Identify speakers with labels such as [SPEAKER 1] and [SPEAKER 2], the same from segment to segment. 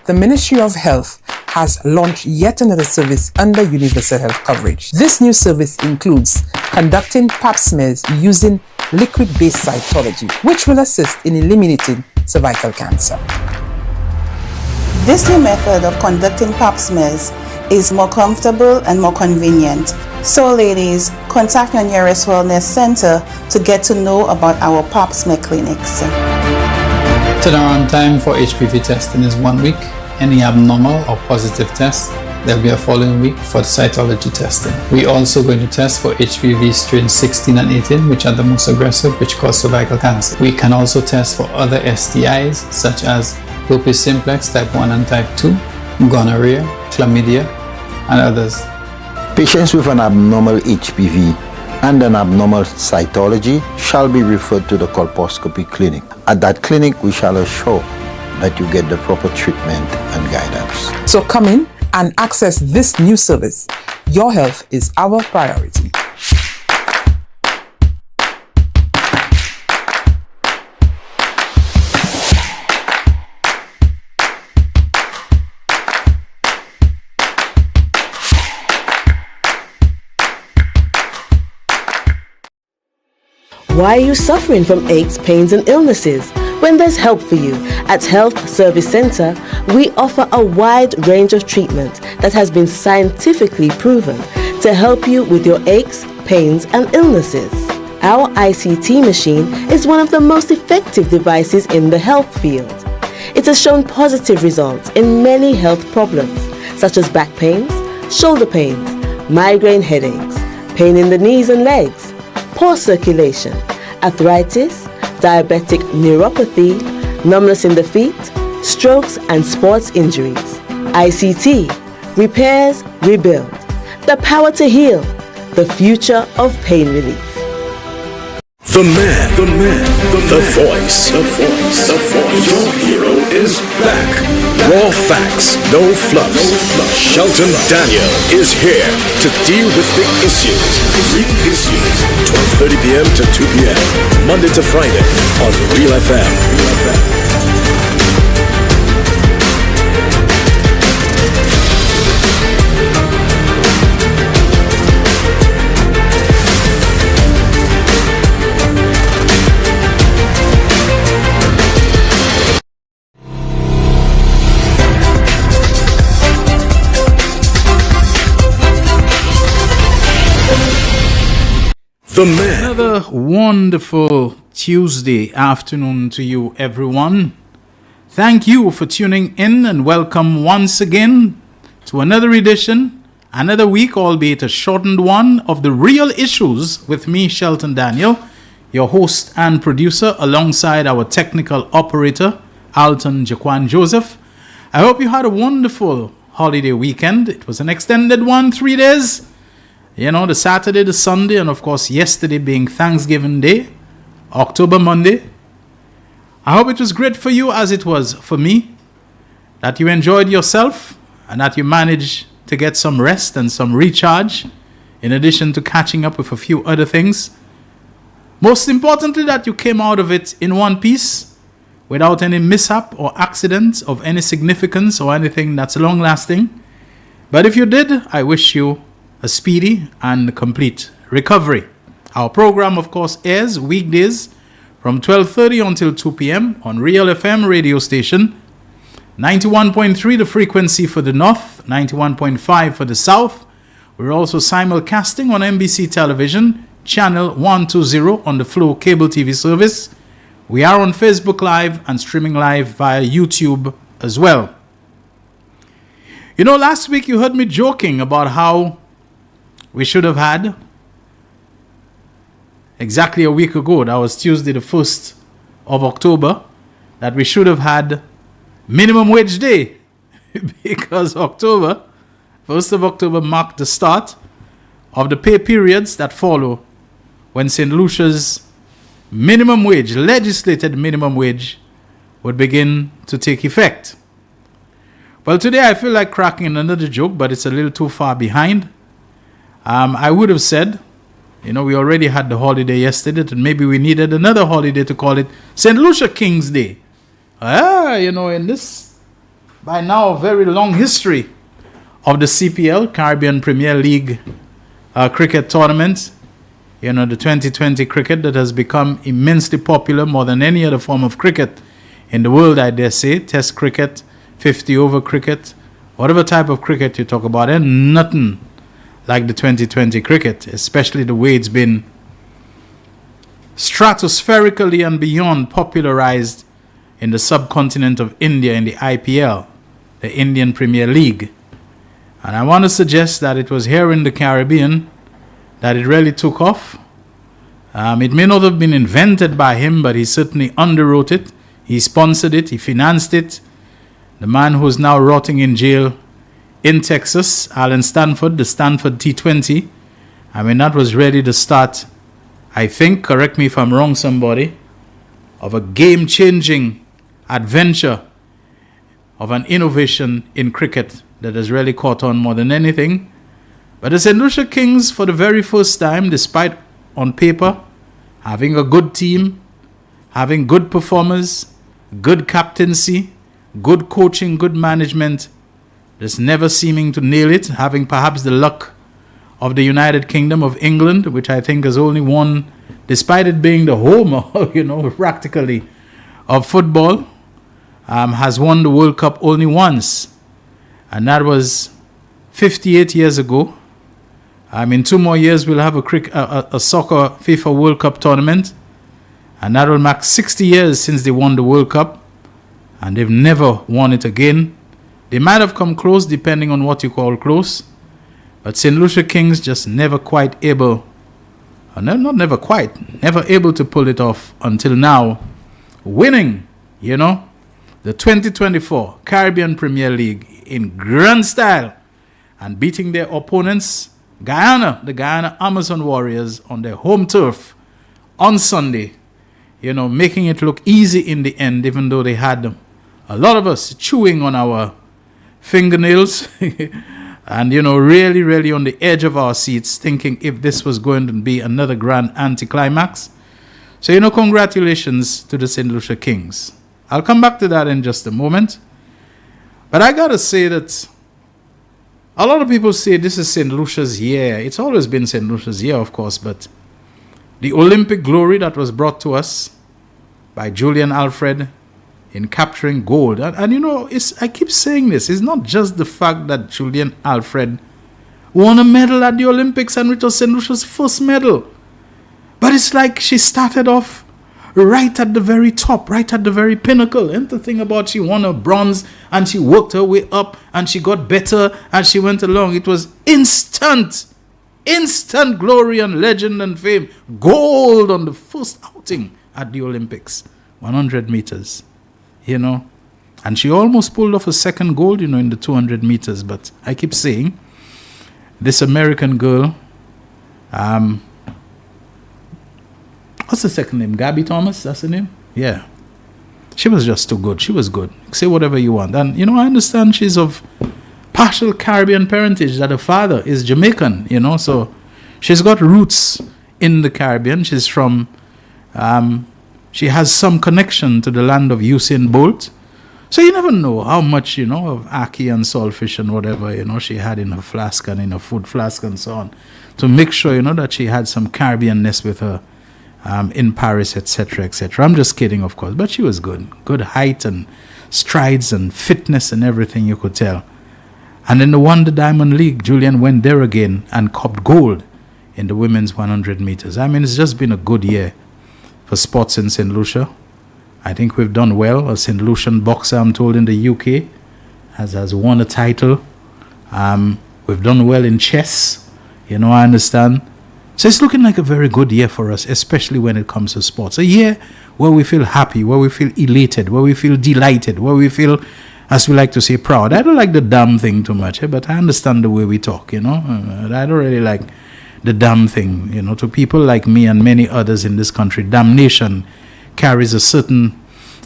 [SPEAKER 1] the Ministry of Health has launched yet another service under universal health coverage. This new service includes conducting pap smears using liquid-based cytology, which will assist in eliminating cervical cancer.
[SPEAKER 2] This new method of conducting pap smears is more comfortable and more convenient. So ladies, contact your nearest wellness center to get to know about our pap smear clinics.
[SPEAKER 3] Turnaround time for HPV testing is 1 week. Any abnormal or positive test, there'll be a following week for the cytology testing. We're also going to test for HPV strains 16 and 18, which are the most aggressive, which cause cervical cancer. We can also test for other STIs, such as herpes simplex type 1 and type 2, gonorrhea, chlamydia, and others.
[SPEAKER 4] Patients with an abnormal HPV and an abnormal cytology shall be referred to the colposcopy clinic. At that clinic, we shall assure that you get the proper treatment and guidance.
[SPEAKER 1] So come in and access this new service. Your health is our priority.
[SPEAKER 5] Why are you suffering from aches, pains, and illnesses? When there's help for you. At Health Service Center, we offer a wide range of treatment that has been scientifically proven to help you with your aches, pains, and illnesses. Our ICT machine is one of the most effective devices in the health field. It has shown positive results in many health problems, such as back pains, shoulder pains, migraine headaches, pain in the knees and legs, poor circulation, arthritis, diabetic neuropathy, numbness in the feet, strokes and sports injuries. ICT, repairs, rebuild. The power to heal, the future of pain relief.
[SPEAKER 6] The voice. Your hero is back. Raw facts, no fluffs. Shelton Daniel is here to deal with the issues. Real issues. 12:30 p.m. to 2 p.m. Monday to Friday on Real FM.
[SPEAKER 7] Another wonderful Tuesday afternoon to you, everyone. Thank you for tuning in and welcome once again to another edition, another week, albeit a shortened one, of The Real Issues with me, Shelton Daniel, your host and producer, alongside our technical operator, Alton Jaquan Joseph. I hope you had a wonderful holiday weekend. It was an extended one, 3 days. You know, the Saturday, the Sunday, and of course yesterday being Thanksgiving Day, October Monday. I hope it was great for you as it was for me, that you enjoyed yourself and that you managed to get some rest and some recharge, in addition to catching up with a few other things. Most importantly, that you came out of it in one piece, without any mishap or accident of any significance or anything that's long-lasting. But if you did, I wish you a speedy and complete recovery. Our program, of course, airs weekdays from 12:30 until 2 p.m. on Real FM radio station, 91.3 the frequency for the North, 91.5 for the South. We're also simulcasting on NBC Television, channel 120 on the Flow Cable TV service. We are on Facebook Live and streaming live via YouTube as well. You know, last week you heard me joking about how we should have had, exactly a week ago, that was Tuesday the 1st of October, that we should have had minimum wage day because 1st of October marked the start of the pay periods that follow when St. Lucia's minimum wage, legislated minimum wage, would begin to take effect. Well, today I feel like cracking another joke, but it's a little too far behind. I would have said, you know, we already had the holiday yesterday, and maybe we needed another holiday to call it St. Lucia King's Day. You know, in this by now a very long history of the CPL, Caribbean Premier League cricket tournament. You know, the 2020 cricket that has become immensely popular, more than any other form of cricket in the world, I dare say. Test cricket, 50-over cricket, whatever type of cricket you talk about, and nothing like the 2020 cricket, especially the way it's been stratospherically and beyond popularized in the subcontinent of India in the IPL, the Indian Premier League. And I want to suggest that it was here in the Caribbean that it really took off. It may not have been invented by him, but he certainly underwrote it. He sponsored it. He financed it. The man who's now rotting in jail in Texas, Alan Stanford, the Stanford T20. I mean, that was really the start, I think, correct me if I'm wrong, somebody, of a game-changing adventure, of an innovation in cricket that has really caught on more than anything. But the St. Lucia Kings, for the very first time, despite on paper having a good team, having good performers, good captaincy, good coaching, good management, just never seeming to nail it, having perhaps the luck of the United Kingdom of England, which I think has only won, despite it being the home, practically, of football, has won the World Cup only once. And that was 58 years ago. In 2 more years, we'll have a soccer FIFA World Cup tournament. And that will mark 60 years since they won the World Cup. And they've never won it again. They might have come close, depending on what you call close. But St. Lucia Kings just never quite able, never able to pull it off until now. Winning, the 2024 Caribbean Premier League in grand style and beating their opponents, the Guyana Amazon Warriors, on their home turf on Sunday, making it look easy in the end, even though they had a lot of us chewing on our fingernails and, really, really on the edge of our seats, thinking if this was going to be another grand anticlimax. So, congratulations to the St. Lucia Kings. I'll come back to that in just a moment. But I got to say that a lot of people say this is St. Lucia's year. It's always been St. Lucia's year, of course, but the Olympic glory that was brought to us by Julian Alfred in capturing gold. And I keep saying this. It's not just the fact that Julian Alfred won a medal at the Olympics and it was St. Lucia's first medal. But it's like she started off right at the very top, right at the very pinnacle. And the thing about she won a bronze and she worked her way up and she got better as she went along. It was instant glory and legend and fame. Gold on the first outing at the Olympics, 100 meters, And she almost pulled off a second gold, in the 200 meters. But I keep saying, this American girl, what's the second name? Gabby Thomas, that's the name? Yeah. She was just too good. She was good. Say whatever you want. And, I understand she's of partial Caribbean parentage, that her father is Jamaican, so she's got roots in the Caribbean. She's from, she has some connection to the land of Usain Bolt. So you never know how much, of ackee and saltfish and whatever, she had in her flask and in her food flask and so on, to make sure, that she had some Caribbeanness with her in Paris, etc., etc. I'm just kidding, of course, but she was good. Good height and strides and fitness and everything, you could tell. And in the Wonder Diamond League, Julian went there again and copped gold in the women's 100 meters. It's just been a good year for sports in St. Lucia. I think we've done well. A St. Lucian boxer, I'm told, in the UK has won a title. We've done well in chess. I understand. So it's looking like a very good year for us, especially when it comes to sports. A year where we feel happy, where we feel elated, where we feel delighted, where we feel, as we like to say, proud. I don't like the damn thing too much, but I understand the way we talk, I don't really like the damn thing, to people like me and many others in this country. Damnation carries a certain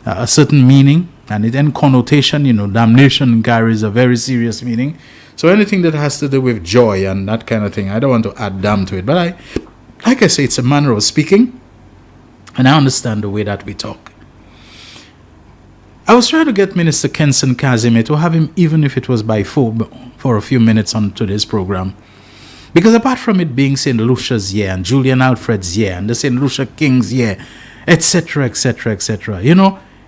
[SPEAKER 7] meaning, and it in connotation, damnation carries a very serious meaning. So anything that has to do with joy and that kind of thing, I don't want to add damn to it. But like I say, it's a manner of speaking, and I understand the way that we talk. I was trying to get Minister Kenson Kazime to have him, even if it was by phone, for a few minutes on today's program. Because apart from it being St. Lucia's year and Julian Alfred's year and the St. Lucia King's year, etc., etc., etc.,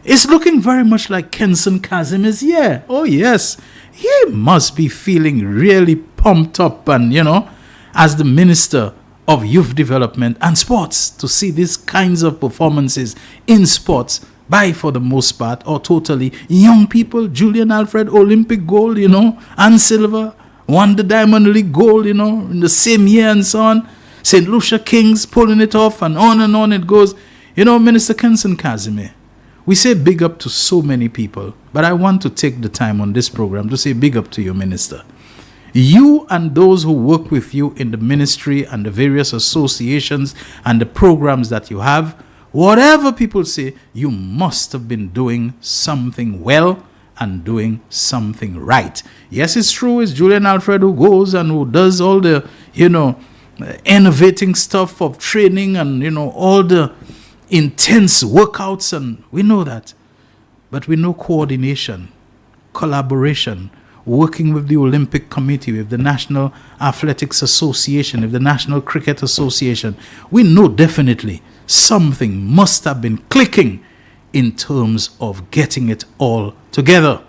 [SPEAKER 7] it's looking very much like Kenson Kazime's year. Oh, yes. He must be feeling really pumped up and, as the Minister of Youth Development and Sports, to see these kinds of performances in sports by, for the most part, or totally young people. Julian Alfred, Olympic gold, and silver, won the Diamond League gold, in the same year and so on. St. Lucia Kings pulling it off and on it goes. Minister Kenson Kazime, we say big up to so many people, but I want to take the time on this program to say big up to you, Minister. You and those who work with you in the ministry and the various associations and the programs that you have, whatever people say, you must have been doing something well and doing something right. Yes, it's true, it's Julian Alfred who goes and who does all the, innovating stuff of training and, all the intense workouts, and we know that. But we know coordination, collaboration, working with the Olympic Committee, with the National Athletics Association, with the National Cricket Association. We know definitely something must have been clicking in terms of getting it all together.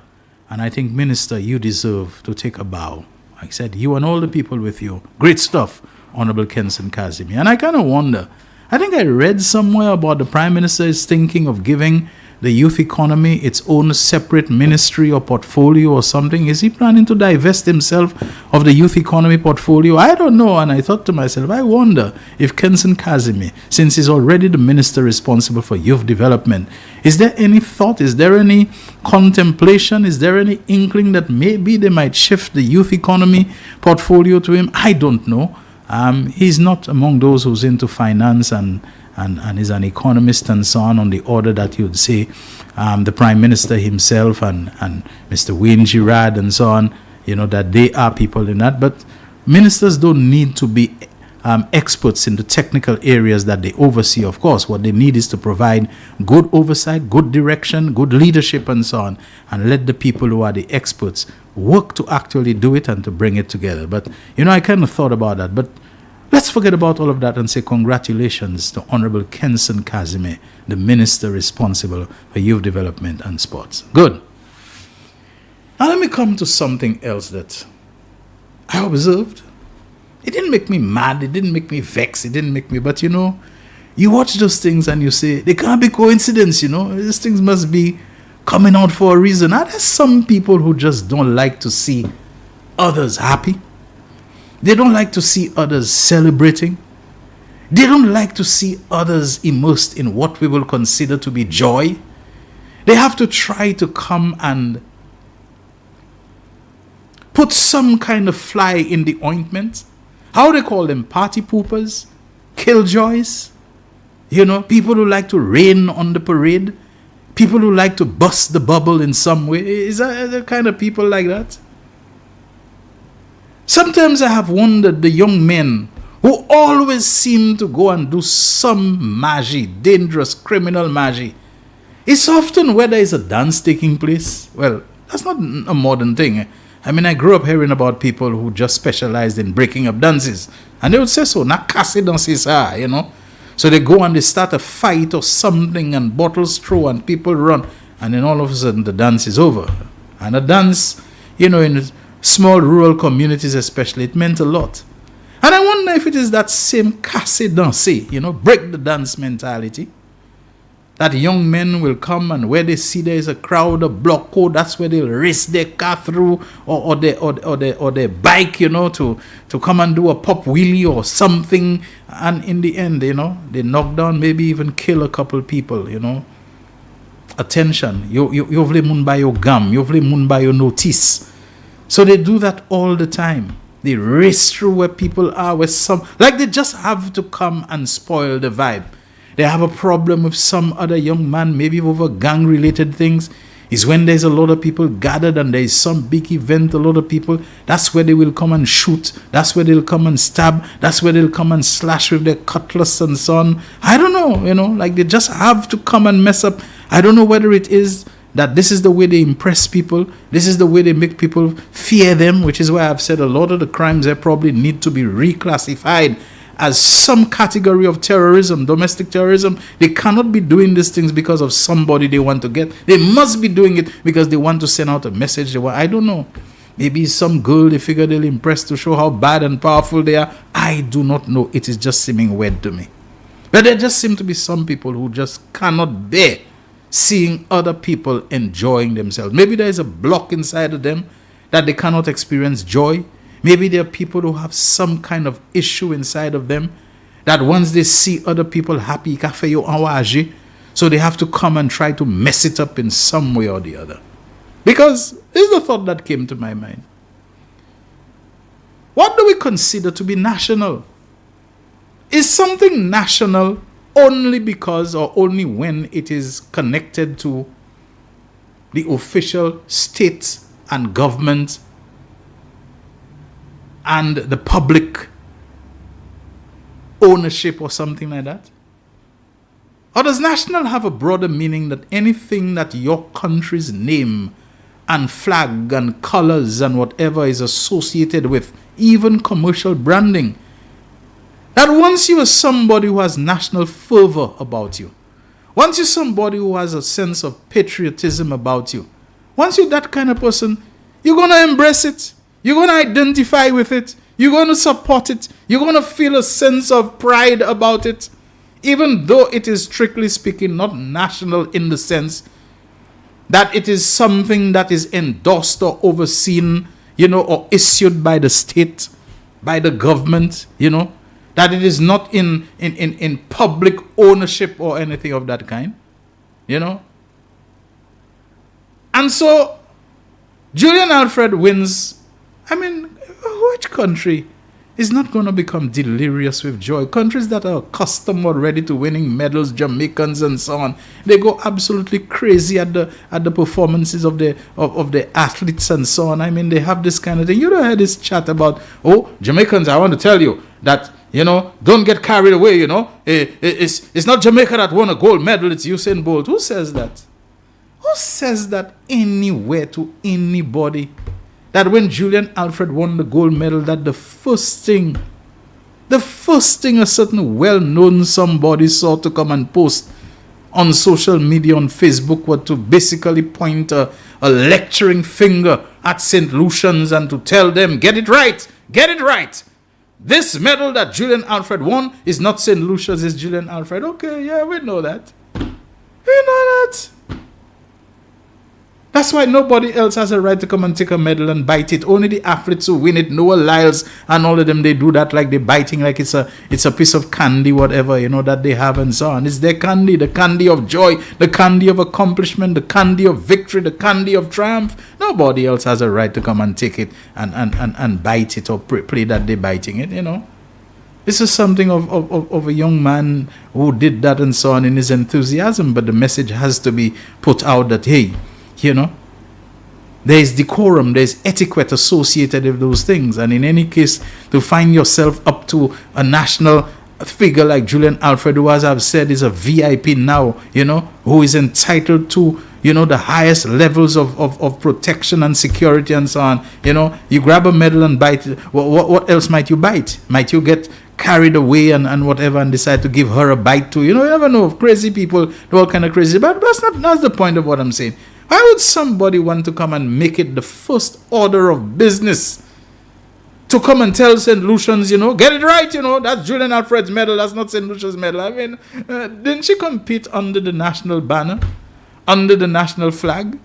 [SPEAKER 7] And I think, Minister, you deserve to take a bow. Like I said, you and all the people with you. Great stuff, Honorable Kenson Kazime. And I kind of wonder, I think I read somewhere about the Prime Minister is thinking of giving the youth economy its own separate ministry or portfolio or something. Is he planning to divest himself of the youth economy portfolio? I don't know. And I thought to myself, I wonder if Kenson Kazime, since he's already the minister responsible for youth development, is there any thought, is there any contemplation, is there any inkling that maybe they might shift the youth economy portfolio to him? I don't know. He's not among those who's into finance and is an economist and so on the order that you'd say the Prime Minister himself and Mr. Wayne Girard and so on, that they are people in that. But ministers don't need to be experts in the technical areas that they oversee. Of course, what they need is to provide good oversight, good direction, good leadership and so on, and let the people who are the experts work to actually do it and to bring it together. But, I kind of thought about that. But let's forget about all of that and say congratulations to Honorable Kenson Kazime, the Minister responsible for youth development and sports. Good. Now let me come to something else that I observed. It didn't make me mad, it didn't make me vexed, it didn't make me, but you watch those things and you say, they can't be coincidence, these things must be coming out for a reason. Now there's some people who just don't like to see others happy. They don't like to see others celebrating. They don't like to see others immersed in what we will consider to be joy. They have to try to come and put some kind of fly in the ointment. How they call them? Party poopers? Killjoys? People who like to rain on the parade? People who like to bust the bubble in some way? Is that the kind of people like that? Sometimes I have wondered the young men who always seem to go and do some magic, dangerous criminal magic. It's often where there is a dance taking place. Well, that's not a modern thing. I grew up hearing about people who just specialized in breaking up dances. And they would say so, na kasi dances are, So they go and they start a fight or something and bottles throw and people run. And then all of a sudden the dance is over. And a dance, in small rural communities especially, it meant a lot. And I wonder if it is that same casse danse, break the dance mentality. That young men will come and where they see there is a crowd, a block code, that's where they'll race their car through or their bike, to come and do a pop wheelie or something. And in the end, they knock down, maybe even kill a couple people, Attention, you've mun by your gum, you've mun by your notice. So they do that all the time. They race through where people are, like they just have to come and spoil the vibe. They have a problem with some other young man, maybe over gang-related things. Is when there's a lot of people gathered and there's some big event, a lot of people, that's where they will come and shoot. That's where they'll come and stab. That's where they'll come and slash with their cutlass and so on. I don't know, like they just have to come and mess up. I don't know whether it is that this is the way they impress people, this is the way they make people fear them, which is why I've said a lot of the crimes there probably need to be reclassified as some category of terrorism, domestic terrorism. They cannot be doing these things because of somebody they want to get. They must be doing it because they want to send out a message. I don't know. Maybe some girl they figure they'll impress to show how bad and powerful they are. I do not know. It is just seeming weird to me. But there just seem to be some people who just cannot bear seeing other people enjoying themselves. Maybe there is a block inside of them that they cannot experience joy. Maybe there are people who have some kind of issue inside of them that once they see other people happy, so they have to come and try to mess it up in some way or the other. Because this is the thought that came to my mind. What do we consider to be national? Is something national only because or only when it is connected to the official state and government and the public ownership or something like that? Or does national have a broader meaning that anything that your country's name and flag and colors and whatever is associated with, even commercial branding, that once you are somebody who has national fervor about you, once you're somebody who has a sense of patriotism about you, once you're that kind of person, you're going to embrace it. You're going to identify with it. You're going to support it. You're going to feel a sense of pride about it, even though it is strictly speaking not national in the sense that it is something that is endorsed or overseen, or issued by the state, by the government, that it is not in public ownership or anything of that kind, And so, Julian Alfred wins. I mean, which country is not going to become delirious with joy? Countries that are accustomed already to winning medals, Jamaicans and so on, they go absolutely crazy at the performances of the athletes and so on. I mean, they have this kind of thing. You don't hear this chat about, Jamaicans, I want to tell you that, don't get carried away, It's not Jamaica that won a gold medal, it's Usain Bolt. Who says that? Who says that anywhere to anybody? That when Julian Alfred won the gold medal, that the first thing a certain well-known somebody saw to come and post on social media, on Facebook, was to basically point a lecturing finger at St. Lucians and to tell them, get it right. This medal that Julian Alfred won is not St. Lucia's, it's Julian Alfred. Okay, yeah, we know that. That's why nobody else has a right to come and take a medal and bite it. Only the athletes who win it, Noah Lyles and all of them, they do that like they're biting like it's a piece of candy, whatever, that they have and so on. It's their candy, the candy of joy, the candy of accomplishment, the candy of victory, the candy of triumph. Nobody else has a right to come and take it and bite it or play that they're biting it, This is something of a young man who did that and so on in his enthusiasm, but the message has to be put out that, hey, there is decorum, there is etiquette associated with those things. And in any case, to find yourself up to a national figure like Julian Alfred, who, as I've said, is a VIP now, who is entitled to, the highest levels of protection and security and so on. You grab a medal and bite it. What else might you bite? Might you get carried away and whatever and decide to give her a bite too? You never know. Crazy people do all kind of crazy. But that's the point of what I'm saying. Why would somebody want to come and make it the first order of business to come and tell St. Lucians, get it right, that's Julian Alfred's medal, that's not St. Lucia's medal. I mean, didn't she compete under the national banner, under the national flag?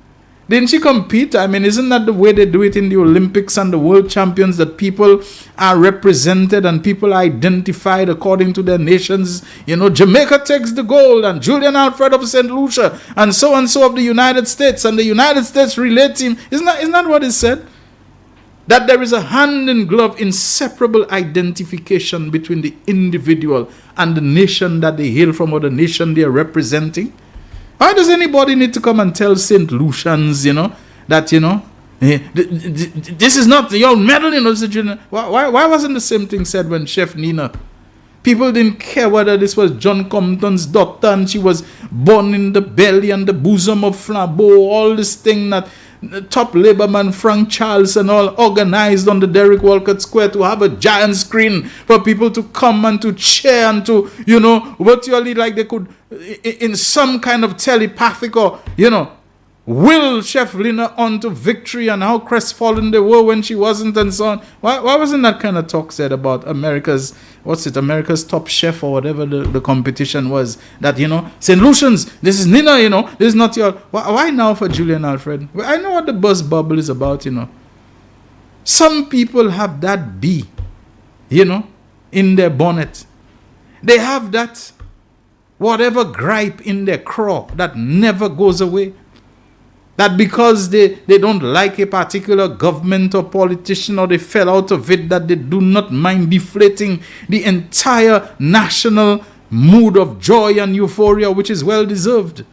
[SPEAKER 7] Didn't she compete? I mean, isn't that the way they do it in the Olympics and the World Champions, that people are represented and people are identified according to their nations? Jamaica takes the gold and Julian Alfred of St. Lucia and so of the United States, and the United States relay team. Isn't that what is said? That there is a hand-in-glove, inseparable identification between the individual and the nation that they hail from or the nation they are representing. Why does anybody need to come and tell St. Lucians, that, this is not your medal, Why wasn't the same thing said when Chef Nina People didn't care whether this was John Compton's daughter and she was born in the belly and the bosom of Flambeau, all this thing that the top labor man Frank Charles and all organized on the Derrick Walcott Square to have a giant screen for people to come and to cheer and to, virtually like they could, in some kind of telepathic or, will Chef Lina on to victory and how crestfallen they were when she wasn't and so on. Why wasn't that kind of talk said about America's Top Chef or whatever the competition was? That, St. Lucian's, this is Nina, this is not your... Why now for Julian Alfred? I know what the buzz bubble is about, Some people have that bee, in their bonnet. They have that whatever gripe in their craw that never goes away. That because they don't like a particular government or politician or they fell out of it, that they do not mind deflating the entire national mood of joy and euphoria, which is well deserved.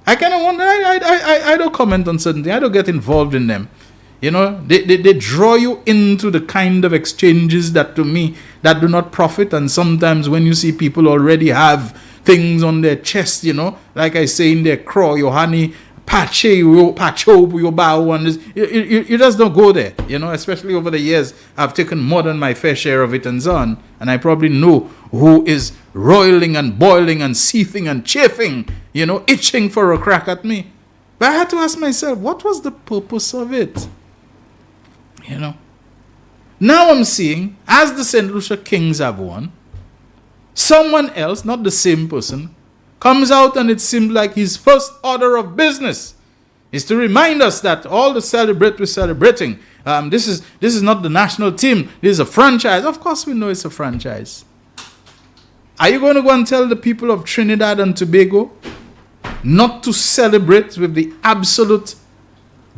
[SPEAKER 7] I kind of wonder, I don't comment on certain things. I don't get involved in them. They draw you into the kind of exchanges that to me, that do not profit. And sometimes when you see people already have things on their chest, like I say in their craw, your honey, Pacho, your bow, and you just don't go there, especially over the years. I've taken more than my fair share of it and so on. And I probably know who is roiling and boiling and seething and chafing, itching for a crack at me. But I had to ask myself, what was the purpose of it? Now I'm seeing, as the St. Lucia Kings have won, someone else, not the same person, comes out and it seems like his first order of business is to remind us that all the celebrate we're celebrating. This is not the national team. This is a franchise. Of course we know it's a franchise. Are you going to go and tell the people of Trinidad and Tobago not to celebrate with the absolute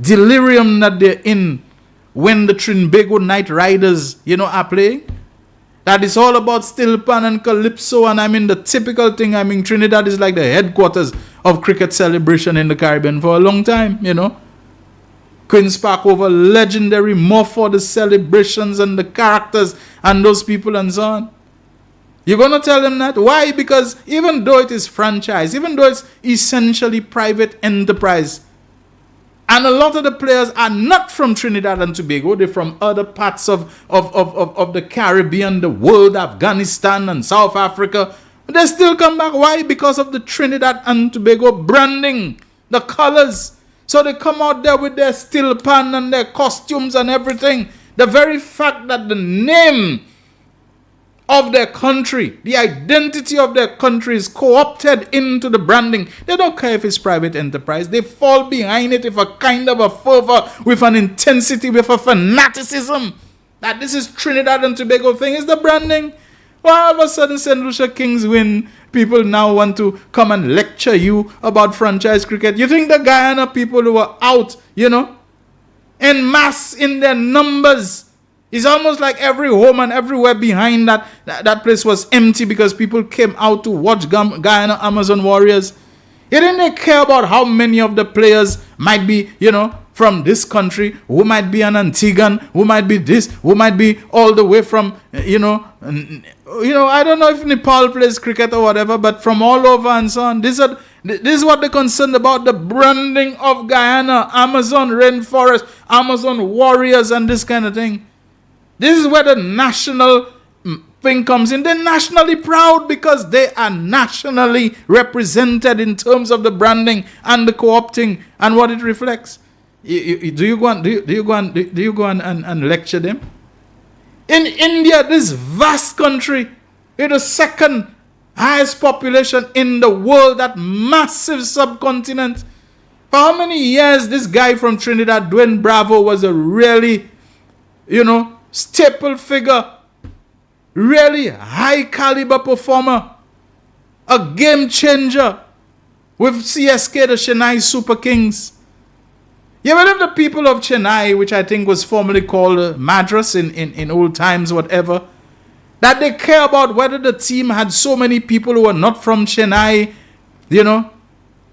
[SPEAKER 7] delirium that they're in when the Trinbago Night Riders, are playing? That is all about steel pan and calypso, and the typical thing. Trinidad is like the headquarters of cricket celebration in the Caribbean for a long time, Queen's Park over legendary, more for the celebrations and the characters and those people and so on. You're going to tell them that? Why? Because even though it is franchise, even though it's essentially private enterprise, and a lot of the players are not from Trinidad and Tobago. They're from other parts of the Caribbean, the world, Afghanistan and South Africa. They still come back. Why? Because of the Trinidad and Tobago branding, the colors. So they come out there with their steel pan and their costumes and everything. The very fact that the name of their country, the identity of their country is co-opted into the branding. They don't care if it's private enterprise. They fall behind it with a kind of a fervor, with an intensity, with a fanaticism. That this is Trinidad and Tobago thing. Is the branding. Well, all of a sudden St. Lucia Kings win. People now want to come and lecture you about franchise cricket. You think the Guyana people who are out, en masse in their numbers, it's almost like every home and everywhere behind that place was empty because people came out to watch Guyana Amazon Warriors. You didn't care about how many of the players might be, from this country, who might be an Antiguan, who might be this, who might be all the way from, I don't know if Nepal plays cricket or whatever, but from all over and so on. This is what they're concerned about, the branding of Guyana, Amazon Rainforest, Amazon Warriors and this kind of thing. This is where the national thing comes in. They're nationally proud because they are nationally represented in terms of the branding and the co-opting and what it reflects. Do you go and lecture them? In India, this vast country, it is the second highest population in the world, that massive subcontinent. For how many years this guy from Trinidad, Dwayne Bravo, was a really, staple figure, really high caliber performer, a game changer with CSK, the Chennai Super Kings. You believe the people of Chennai, which I think was formerly called Madras in old times, whatever, that they care about whether the team had so many people who were not from Chennai,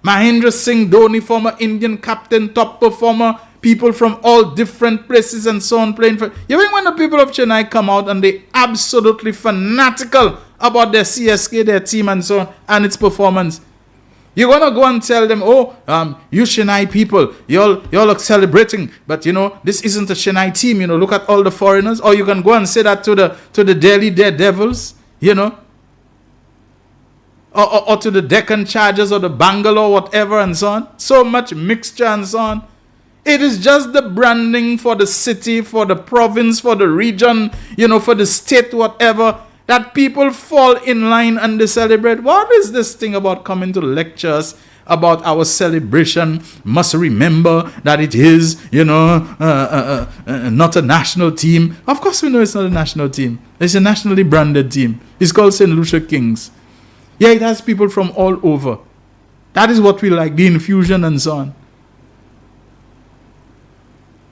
[SPEAKER 7] Mahendra Singh Dhoni, former Indian captain, top performer, people from all different places and so on playing for... You think when the people of Chennai come out and they absolutely fanatical about their CSK, their team and so on, and its performance. You're going to go and tell them, you Chennai people, y'all are celebrating, but this isn't a Chennai team, look at all the foreigners. Or you can go and say that to the Delhi Daredevils, or to the Deccan Chargers or the Bangalore, whatever, and so on. So much mixture and so on. It is just the branding for the city, for the province, for the region, for the state, whatever, that people fall in line and they celebrate. What is this thing about coming to lectures about our celebration? Must remember that it is, not a national team. Of course we know it's not a national team. It's a nationally branded team. It's called St. Lucia Kings. Yeah, it has people from all over. That is what we like, the infusion and so on.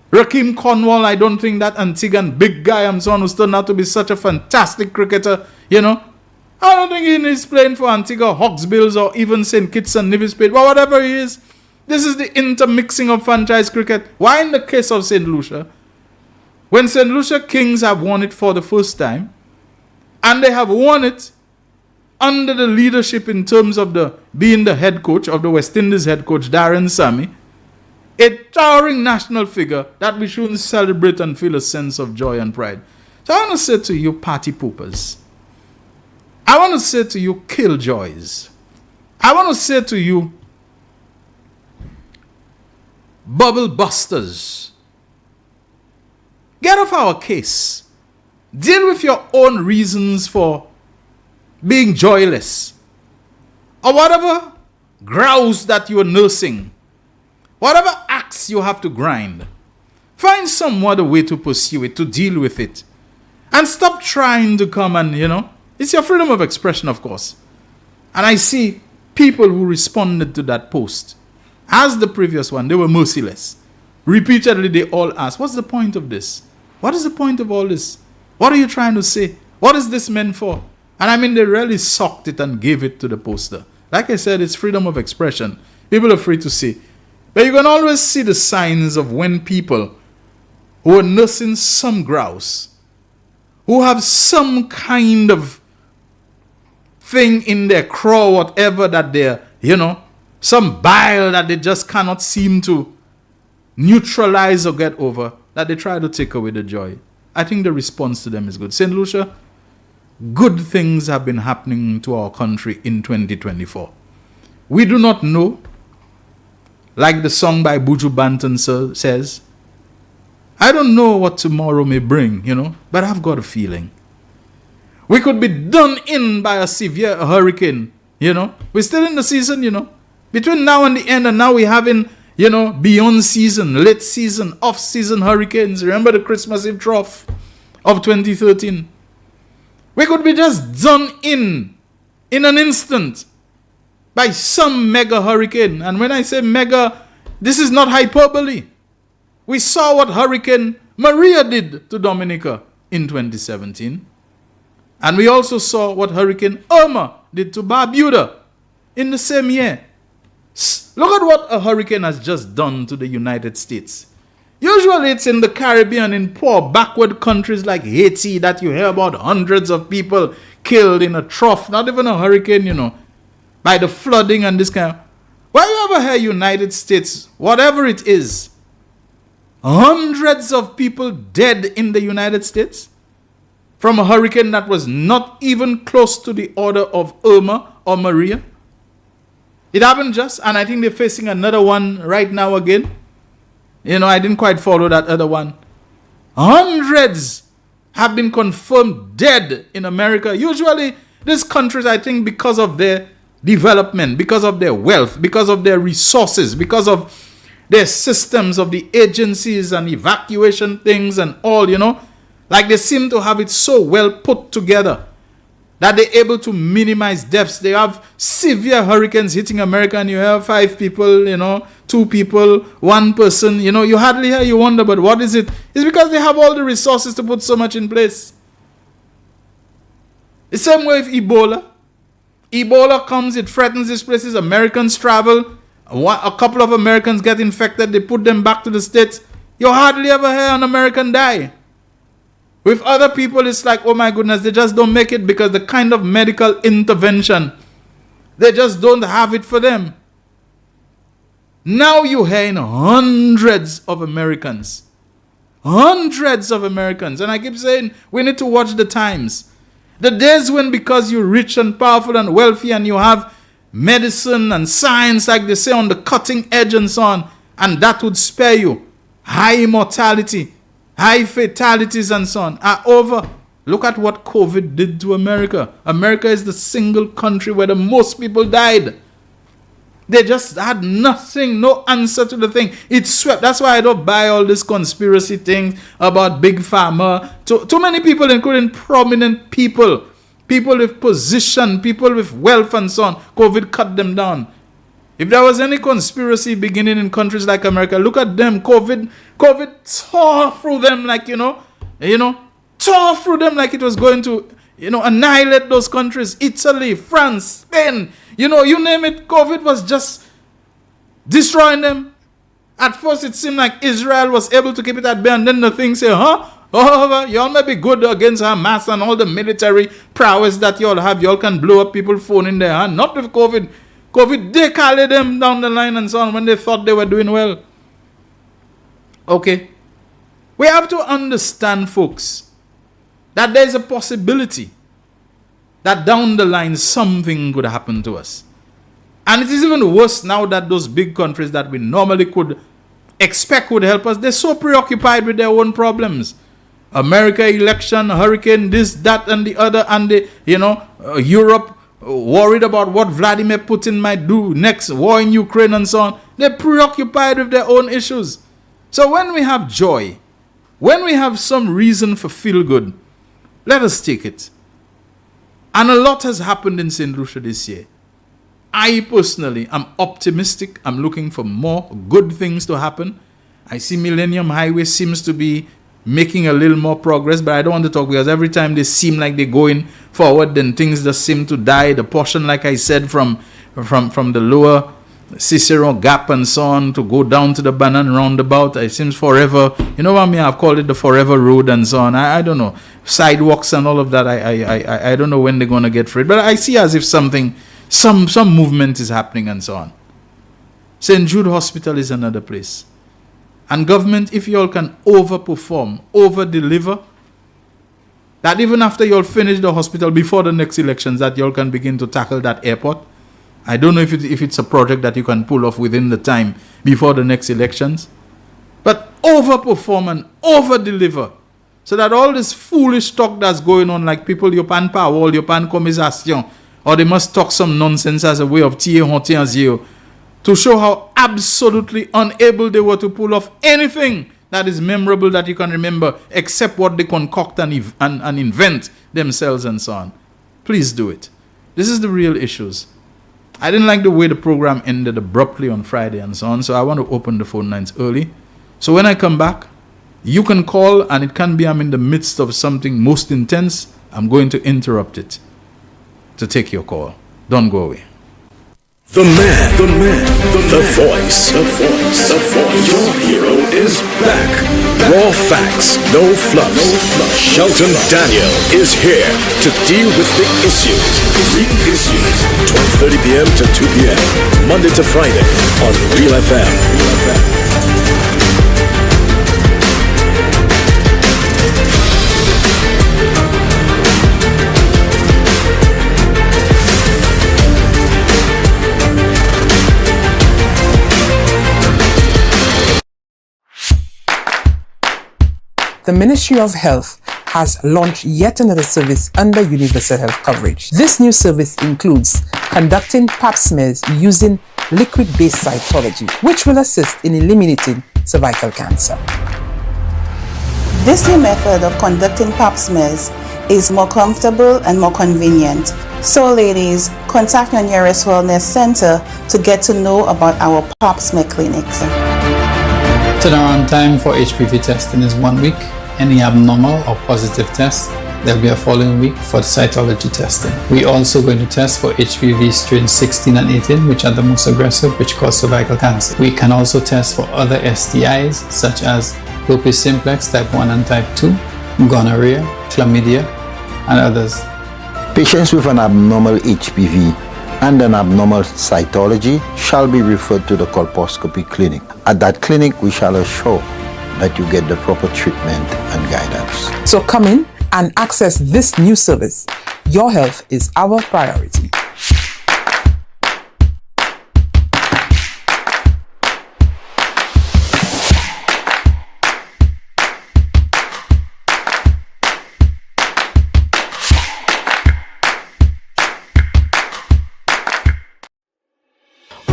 [SPEAKER 7] Rakeem Cornwall, I don't think that Antiguan big guy and so on, who's turned out to be such a fantastic cricketer, I don't think he's playing for Antigua Hawksbills or even St. Kitts and Nevis Bay, but whatever he is, this is the intermixing of franchise cricket. Why in the case of St. Lucia, when St. Lucia Kings have won it for the first time, and they have won it under the leadership in terms of being the head coach of the West Indies head coach, Darren Sammy, a towering national figure that we shouldn't celebrate and feel a sense of joy and pride. So I want to say to you party poopers, I want to say to you killjoys, I want to say to you bubble busters, get off our case. Deal with your own reasons for being joyless, or whatever grouse that you are nursing, whatever axe you have to grind. Find some other way to pursue it, to deal with it, and stop trying to come and, it's your freedom of expression, of course. And I see people who responded to that post, as the previous one, they were merciless. Repeatedly, they all asked, what's the point of this? What is the point of all this? What are you trying to say? What is this meant for? And I mean, they really socked it and gave it to the poster. Like I said, it's freedom of expression. People are free to say. But you can always see the signs of when people who are nursing some grouse, who have some kind of thing in their craw, whatever that they're, some bile that they just cannot seem to neutralize or get over, that they try to take away the joy. I think the response to them is good. St. Lucia, good things have been happening to our country in 2024. We do not know, like the song by Buju Banton says, I don't know what tomorrow may bring, but I've got a feeling. We could be done in by a severe hurricane, We're still in the season, Between now and the end, and now we're having, beyond season, late season, off-season hurricanes. Remember the Christmas Eve trough of 2013? We could be just done in an instant, by some mega hurricane. And when I say mega, this is not hyperbole. We saw what Hurricane Maria did to Dominica in 2017. And we also saw what Hurricane Irma did to Barbuda in the same year. Look at what a hurricane has just done to the United States. Usually it's in the Caribbean, in poor backward countries like Haiti, that you hear about hundreds of people killed in a trough, not even a hurricane, by the flooding and this kind of... Why you ever hear United States, whatever it is, hundreds of people dead in the United States from a hurricane that was not even close to the order of Irma or Maria? It happened just, and I think they're facing another one right now again. I didn't quite follow that other one. Hundreds have been confirmed dead in America. Usually, these countries, I think, because of their development, because of their wealth, because of their resources, because of their systems of the agencies and evacuation things and all, like they seem to have it so well put together that they're able to minimize deaths. They have severe hurricanes hitting America and you have 5 people, 2 people, 1 person, you hardly hear, you wonder, but what is it? It's because they have all the resources to put so much in place. The same way with Ebola. Ebola comes, it threatens these places, Americans travel, a couple of Americans get infected, they put them back to the States. You hardly ever hear an American die. With other people, it's like, oh my goodness, they just don't make it because the kind of medical intervention, they just don't have it for them. Now you're hearing hundreds of Americans. Hundreds of Americans. And I keep saying, we need to watch the times. The days when because you're rich and powerful and wealthy and you have medicine and science, like they say, on the cutting edge and so on, and that would spare you high mortality, high fatalities and so on, are over. Look at what COVID did to America. America is the single country where the most people died. They just had nothing, no answer to the thing. It swept. That's why I don't buy all this conspiracy thing about big pharma. Too many people, including prominent people, people with position, people with wealth and so on. COVID cut them down. If there was any conspiracy beginning in countries like America, look at them. COVID tore through them like, tore through them like it was going to, annihilate those countries. Italy, France, Spain, you name it. COVID was just destroying them. At first, it seemed like Israel was able to keep it at bay, and then the thing say, y'all may be good against Hamas and all the military prowess that y'all have. Y'all can blow up people's phone in their hand. Not with COVID. COVID decaled them down the line and so on when they thought they were doing well. Okay. We have to understand, folks, that there is a possibility that down the line something could happen to us. And it is even worse now that those big countries that we normally could expect would help us, they're so preoccupied with their own problems. America election, hurricane, this, that, and the other, and Europe worried about what Vladimir Putin might do next, war in Ukraine and so on. They're preoccupied with their own issues. So when we have joy, when we have some reason for feel good, let us take it. And a lot has happened in St. Lucia this year. I personally am optimistic. I'm looking for more good things to happen. I see Millennium Highway seems to be making a little more progress, but I don't want to talk because every time they seem like they're going forward, then things just seem to die. The portion, like I said, from the lower Cicero Gap and so on to go down to the Bannon Roundabout, it seems forever. You know what I mean? I've called it the forever road and so on. I don't know. Sidewalks and all of that, I don't know when they're going to get free. But I see as if some movement is happening and so on. St. Jude Hospital is another place. And government, if you all can overperform, over-deliver, that even after you all finish the hospital before the next elections, that you all can begin to tackle that airport. I don't know if it's a project that you can pull off within the time before the next elections. But overperform and over-deliver. So that all this foolish talk that's going on, like people, you pan power, you pan commisation, or they must talk some nonsense as a way of to show how absolutely unable they were to pull off anything that is memorable that you can remember, except what they concoct and invent themselves and so on. Please do it. This is the real issues. I didn't like the way the program ended abruptly on Friday and so on, so I want to open the phone lines early. So when I come back, you can call, and it can be I'm in the midst of something most intense. I'm going to interrupt it to take your call. Don't go away.
[SPEAKER 6] The voice. Your hero is back. Raw facts, no fluff. Shelton Daniel is here to deal with the issues. Real issues. 12:30 p.m. to 2 p.m. Monday to Friday on Real FM.
[SPEAKER 1] The Ministry of Health has launched yet another service under universal health coverage. This new service includes conducting pap smears using liquid-based cytology, which will assist in eliminating cervical cancer.
[SPEAKER 2] This new method of conducting pap smears is more comfortable and more convenient. So ladies, contact your nearest wellness center to get to know about our pap smear clinics.
[SPEAKER 3] Turnaround time for HPV testing is 1 week. Any abnormal or positive test, there'll be a following week for cytology testing. We're also going to test for HPV strains 16 and 18, which are the most aggressive, which cause cervical cancer. We can also test for other STIs, such as herpes simplex type 1 and type 2, gonorrhea, chlamydia, and others.
[SPEAKER 4] Patients with an abnormal HPV and an abnormal cytology shall be referred to the colposcopy clinic. At that clinic, we shall assure that you get the proper treatment and guidance.
[SPEAKER 1] So come in and access this new service. Your health is our priority.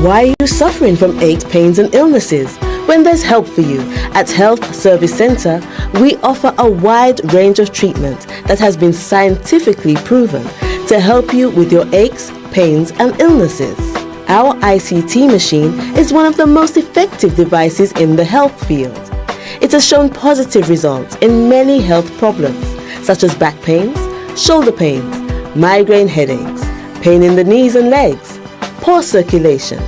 [SPEAKER 5] Why are you suffering from aches, pains and illnesses? When there's help for you, at Health Service Center, we offer a wide range of treatment that has been scientifically proven to help you with your aches, pains and illnesses. Our ICT machine is one of the most effective devices in the health field. It has shown positive results in many health problems, such as back pains, shoulder pains, migraine headaches, pain in the knees and legs, poor circulation,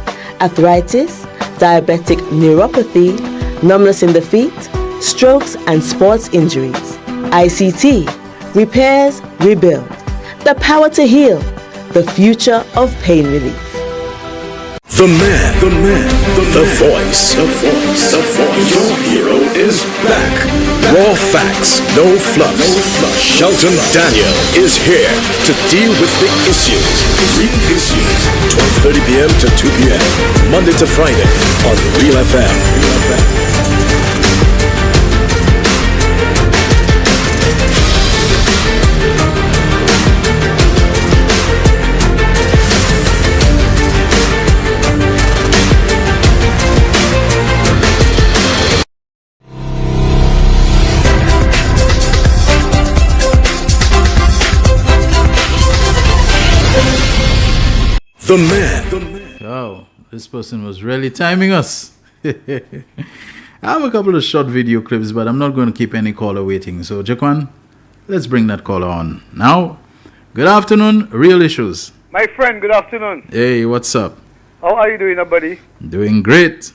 [SPEAKER 5] arthritis, diabetic neuropathy, numbness in the feet, strokes and sports injuries. ICT, repairs, rebuild. The power to heal, the future of pain relief.
[SPEAKER 6] The man, the voice. Your hero is back. Raw facts, no fluff. Shelton Daniel is here to deal with the issues. Real issues. 12:30 p.m. to 2 p.m. Monday to Friday on Real FM. The man.
[SPEAKER 7] Oh, this person was really timing us. I have a couple of short video clips, but I'm not going to keep any caller waiting. So, Jaquan, let's bring that caller on. Now, good afternoon, Real Issues.
[SPEAKER 8] My friend, good afternoon.
[SPEAKER 7] Hey, what's up?
[SPEAKER 8] How are you doing, buddy?
[SPEAKER 7] Doing great.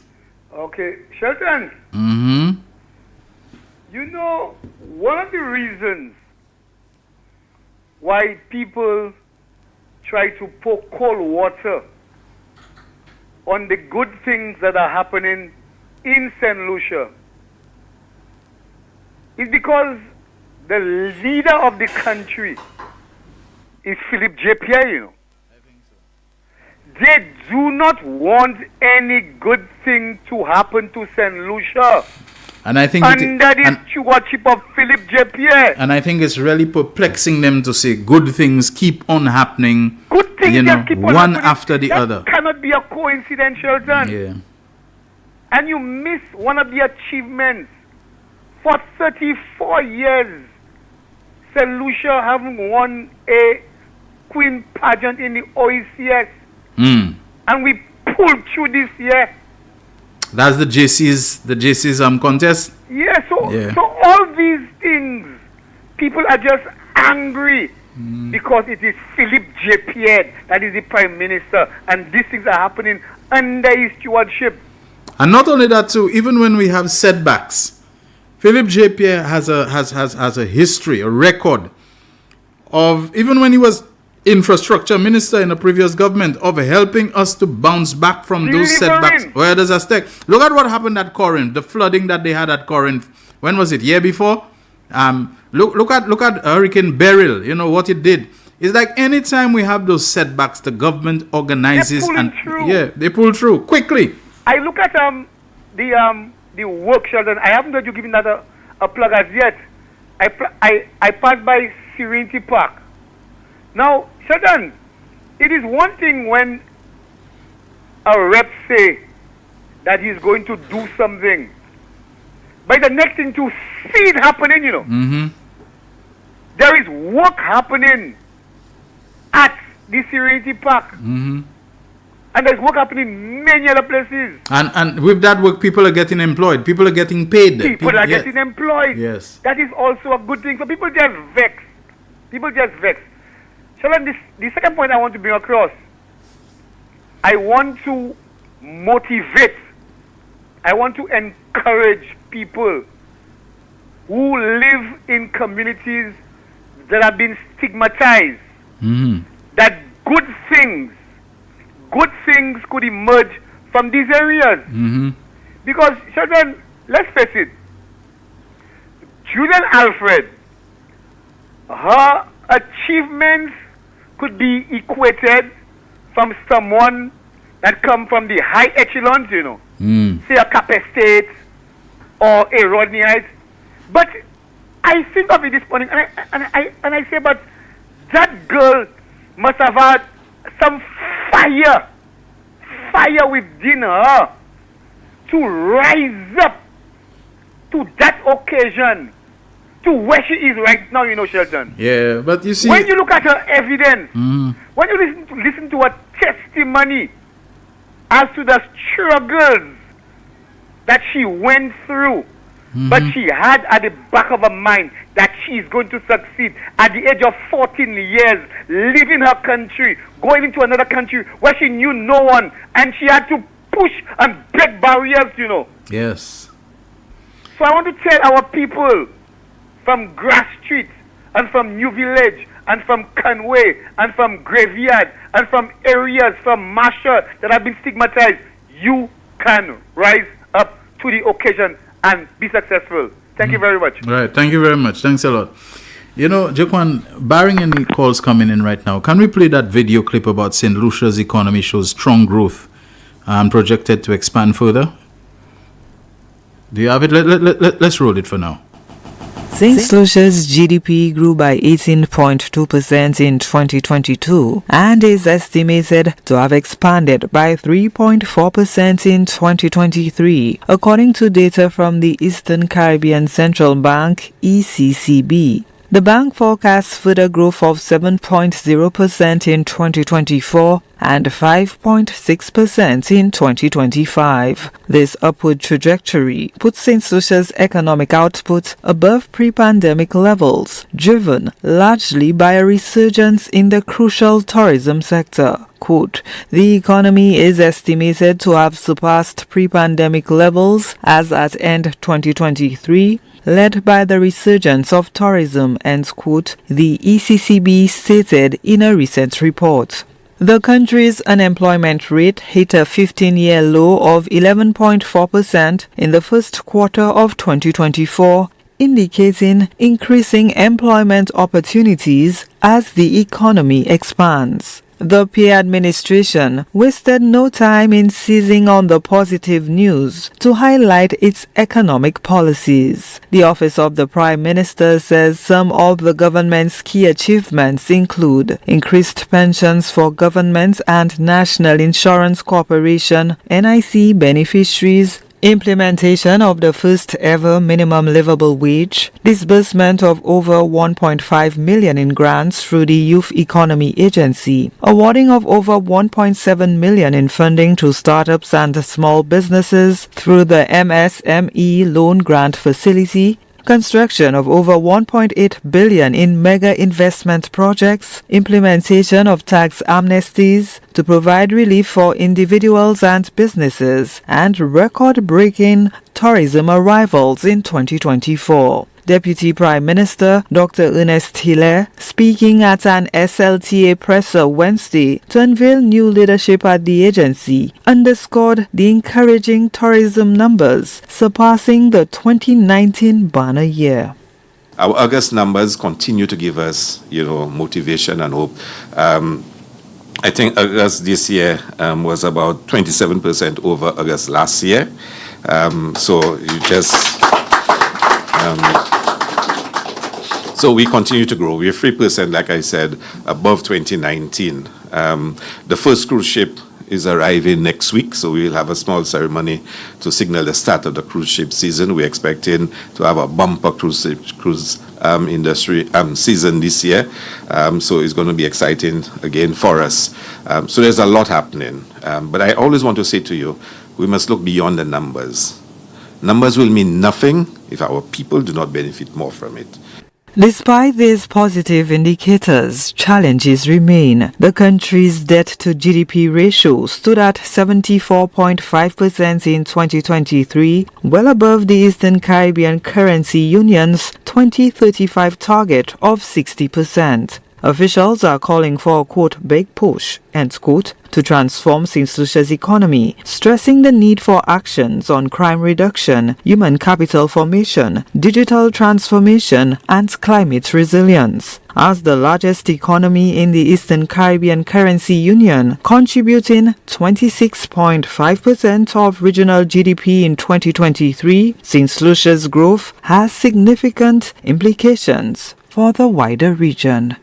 [SPEAKER 8] Okay, Shelton.
[SPEAKER 7] Mm-hmm.
[SPEAKER 8] You know, one of the reasons why people try to pour cold water on the good things that are happening in St. Lucia is because the leader of the country is Philip J. Pierre, you know. They do not want any good thing to happen to St. Lucia.
[SPEAKER 7] And I think
[SPEAKER 8] under the stewardship of Philip J. Pierre.
[SPEAKER 7] And I think it's really perplexing them to say good things keep on happening.
[SPEAKER 8] Good things just keep on
[SPEAKER 7] one
[SPEAKER 8] happening.
[SPEAKER 7] after the other.
[SPEAKER 8] That cannot be a coincidence, Shelton.
[SPEAKER 7] Yeah.
[SPEAKER 8] And you miss one of the achievements. For 34 years, St. Lucia haven't won a queen pageant in the OECS. And we pulled through this year.
[SPEAKER 7] That's the JC's contest.
[SPEAKER 8] Yeah, so all these things, people are just angry because it is Philip J. Pierre that is the Prime Minister, and these things are happening under his stewardship.
[SPEAKER 7] And not only that too, even when we have setbacks, Philip J. Pierre has a history, a record of, even when he was infrastructure minister in a previous government, of helping us to bounce back from those setbacks. Where does that stake? Look at what happened at Corinth, the flooding that they had at Corinth. When was it? Year before? Look at Hurricane Beryl. You know what it did. It's like anytime we have those setbacks, the government organizes they pull through quickly.
[SPEAKER 8] I look at the work, Sheldon. I haven't heard you giving that a plug as yet. I passed by Serenity Park. Now, Sheldon, it is one thing when a rep say that he's going to do something, but the next thing to see it happening, you know. There is work happening at the Serenity Park. And there's work happening in many other places. And
[SPEAKER 7] with that work, people are getting employed. People are getting paid.
[SPEAKER 8] People are getting employed.
[SPEAKER 7] Yes.
[SPEAKER 8] That is also a good thing. So people just vex. Sheldon, the second point I want to bring across, I want to motivate, I want to encourage people who live in communities that have been stigmatized, that good things could emerge from these areas. Because, children, let's face it, Julian Alfred, her achievements could be equated from someone that come from the high echelons, say a Capet State or a Rodneyite. But I think of it this morning, and I say, but that girl must have had some fire within her to rise up to that occasion, to where she is right now, Shelton.
[SPEAKER 7] Yeah, but you see,
[SPEAKER 8] when you look at her evidence, when you listen to her testimony as to the struggles that she went through, but she had at the back of her mind that she is going to succeed at the age of 14 years, leaving her country, going into another country where she knew no one, and she had to push and break barriers,
[SPEAKER 7] Yes.
[SPEAKER 8] So I want to tell our people from Grass Street and from New Village and from Conway and from Graveyard and from areas from Marshall that have been stigmatized, you can rise up to the occasion and be successful. Thank you very much.
[SPEAKER 7] Right. Thank you very much. Thanks a lot. Jaquan, barring any calls coming in right now, can we play that video clip about St. Lucia's economy shows strong growth and projected to expand further? Do you have it? Let's roll it for now.
[SPEAKER 9] St. Lucia's GDP grew by 18.2% in 2022 and is estimated to have expanded by 3.4% in 2023, according to data from the Eastern Caribbean Central Bank, ECCB. The bank forecasts further growth of 7.0% in 2024 and 5.6% in 2025. This upward trajectory puts St. Lucia's economic output above pre-pandemic levels, driven largely by a resurgence in the crucial tourism sector. Quote, the economy is estimated to have surpassed pre-pandemic levels as at end 2023, led by the resurgence of tourism, end quote, the ECCB stated in a recent report. The country's unemployment rate hit a 15-year low of 11.4% in the first quarter of 2024, indicating increasing employment opportunities as the economy expands. The PA administration wasted no time in seizing on the positive news to highlight its economic policies. The Office of the Prime Minister says some of the government's key achievements include increased pensions for government and National Insurance Corporation (NIC) beneficiaries, implementation of the first ever minimum livable wage, disbursement of over 1.5 million in grants through the Youth Economy Agency, awarding of over 1.7 million in funding to startups and small businesses through the MSME Loan Grant Facility, construction of over 1.8 billion in mega investment projects, implementation of tax amnesties to provide relief for individuals and businesses, and record-breaking tourism arrivals in 2024. Deputy Prime Minister Dr. Ernest Hilaire, speaking at an SLTA presser Wednesday to unveil new leadership at the agency, underscored the encouraging tourism numbers, surpassing the 2019 banner year.
[SPEAKER 10] Our August numbers continue to give us, motivation and hope. I think August this year was about 27% over August last year. So we continue to grow. We're 3%, like I said, above 2019. The first cruise ship is arriving next week, so we'll have a small ceremony to signal the start of the cruise ship season. We're expecting to have a bumper cruise industry season this year, so it's going to be exciting again for us. So there's a lot happening, but I always want to say to you, we must look beyond the numbers. Numbers will mean nothing if our people do not benefit more from it.
[SPEAKER 9] Despite these positive indicators, challenges remain. The country's debt-to-GDP ratio stood at 74.5% in 2023, well above the Eastern Caribbean Currency Union's 2035 target of 60%. Officials are calling for a, quote, big push, end quote, to transform St. Lucia's economy, stressing the need for actions on crime reduction, human capital formation, digital transformation, and climate resilience. As the largest economy in the Eastern Caribbean Currency Union, contributing 26.5% of regional GDP in 2023, St. Lucia's growth has significant implications for the wider region.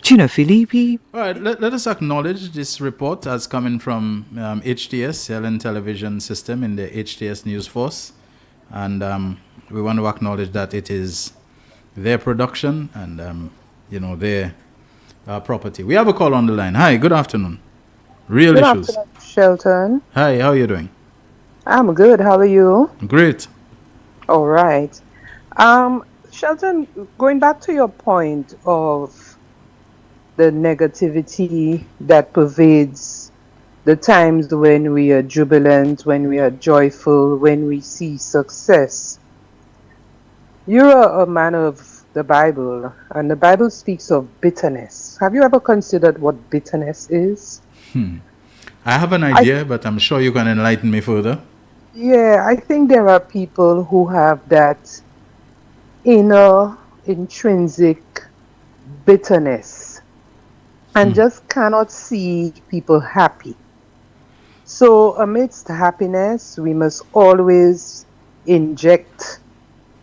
[SPEAKER 9] Gina Filippi.
[SPEAKER 7] All right, let us acknowledge this report as coming from HTS, Helen Television System in the HTS News Force. And we want to acknowledge that it is their production and, their property. We have a call on the line. Hi, good afternoon. Real
[SPEAKER 11] Good
[SPEAKER 7] Issues.
[SPEAKER 11] afternoon, Shelton.
[SPEAKER 7] Hi, how are you doing?
[SPEAKER 11] I'm good. How are you?
[SPEAKER 7] Great.
[SPEAKER 11] All right. Shelton, going back to your point of the negativity that pervades the times when we are jubilant, when we are joyful, when we see success. You're a man of the Bible, and the Bible speaks of bitterness. Have you ever considered what bitterness is?
[SPEAKER 7] I have an idea, but I'm sure you can enlighten me further.
[SPEAKER 11] Yeah, I think there are people who have that inner, intrinsic bitterness and just cannot see people happy. So amidst happiness, we must always inject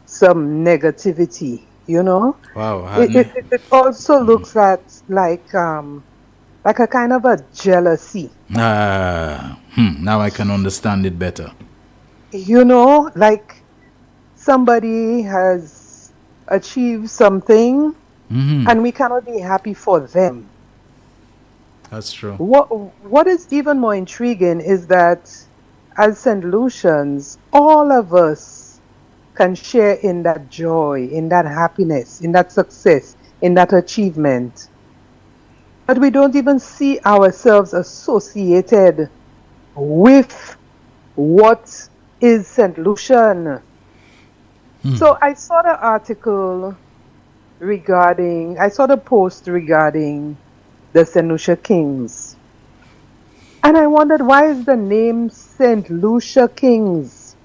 [SPEAKER 11] some negativity, Wow. It also looks at like a kind of a jealousy.
[SPEAKER 7] Now I can understand it better.
[SPEAKER 11] Like somebody has achieved something and we cannot be happy for them.
[SPEAKER 7] That's true.
[SPEAKER 11] What is even more intriguing is that as St. Lucians, all of us can share in that joy, in that happiness, in that success, in that achievement. But we don't even see ourselves associated with what is St. Lucian. So I saw the post regarding the St. Lucia Kings. And I wondered, why is the name St. Lucia Kings?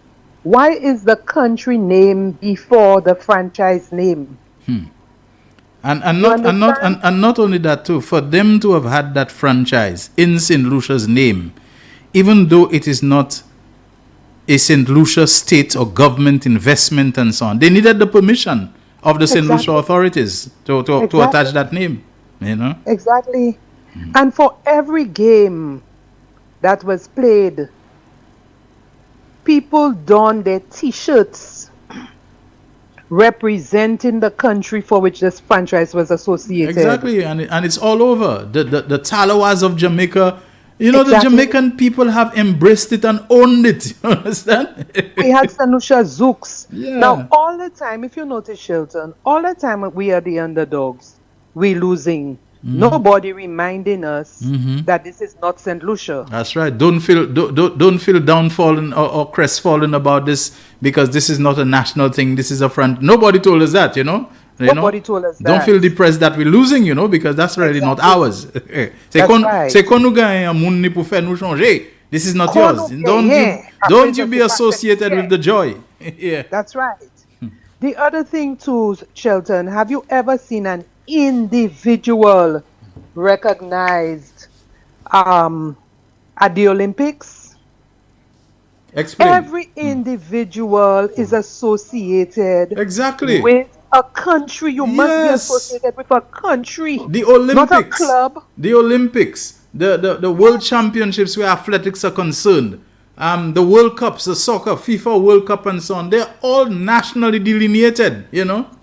[SPEAKER 11] Why is the country name before the franchise name?
[SPEAKER 7] And not only that too, for them to have had that franchise in St. Lucia's name, even though it is not a St. Lucia state or government investment and so on, they needed the permission of the St. Lucia authorities to attach that name.
[SPEAKER 11] Exactly. And for every game that was played, people donned their t-shirts representing the country for which this franchise was associated.
[SPEAKER 7] Exactly, and it's all over. The Talawas of Jamaica,
[SPEAKER 11] Exactly.
[SPEAKER 7] The Jamaican people have embraced it and owned it. You understand?
[SPEAKER 11] We had St. Lucia Zooks.
[SPEAKER 7] Yeah.
[SPEAKER 11] Now, all the time, if you notice, Shelton, all the time we are the underdogs. We're losing. Nobody reminding us that this is not St. Lucia.
[SPEAKER 7] That's right. Don't feel downfallen or crestfallen about this, because this is not a national thing. This is a front. Nobody told us that,
[SPEAKER 11] Nobody told us that.
[SPEAKER 7] Don't feel depressed that we're losing, because that's really not ours.
[SPEAKER 11] That's right.
[SPEAKER 7] This is not yours. Don't you be associated with the joy. Yeah.
[SPEAKER 11] That's right. The other thing too, Shelton, have you ever seen an individual recognized at the Olympics?
[SPEAKER 7] Explain.
[SPEAKER 11] Every individual is associated with a country. You must be associated with a country.
[SPEAKER 7] The Olympics,
[SPEAKER 11] not a club.
[SPEAKER 7] The Olympics, the World Championships where athletics are concerned, the World Cups, the soccer, FIFA World Cup and so on, they're all nationally delineated,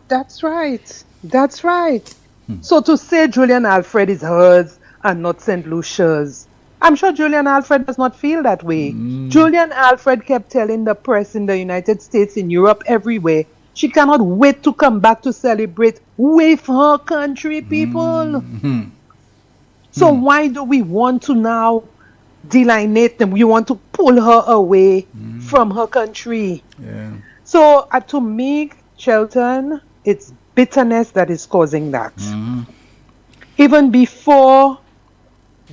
[SPEAKER 11] That's right. That's right. So to say Julian Alfred is hers and not St. Lucia's, I'm sure Julian Alfred does not feel that way. Julian Alfred kept telling the press in the United States, in Europe, everywhere, She cannot wait to come back to celebrate with her country people. So why do we want to now delineate them? We want to pull her away from her country.
[SPEAKER 7] Yeah.
[SPEAKER 11] So to me, Shelton, it's bitterness that is causing that. Even before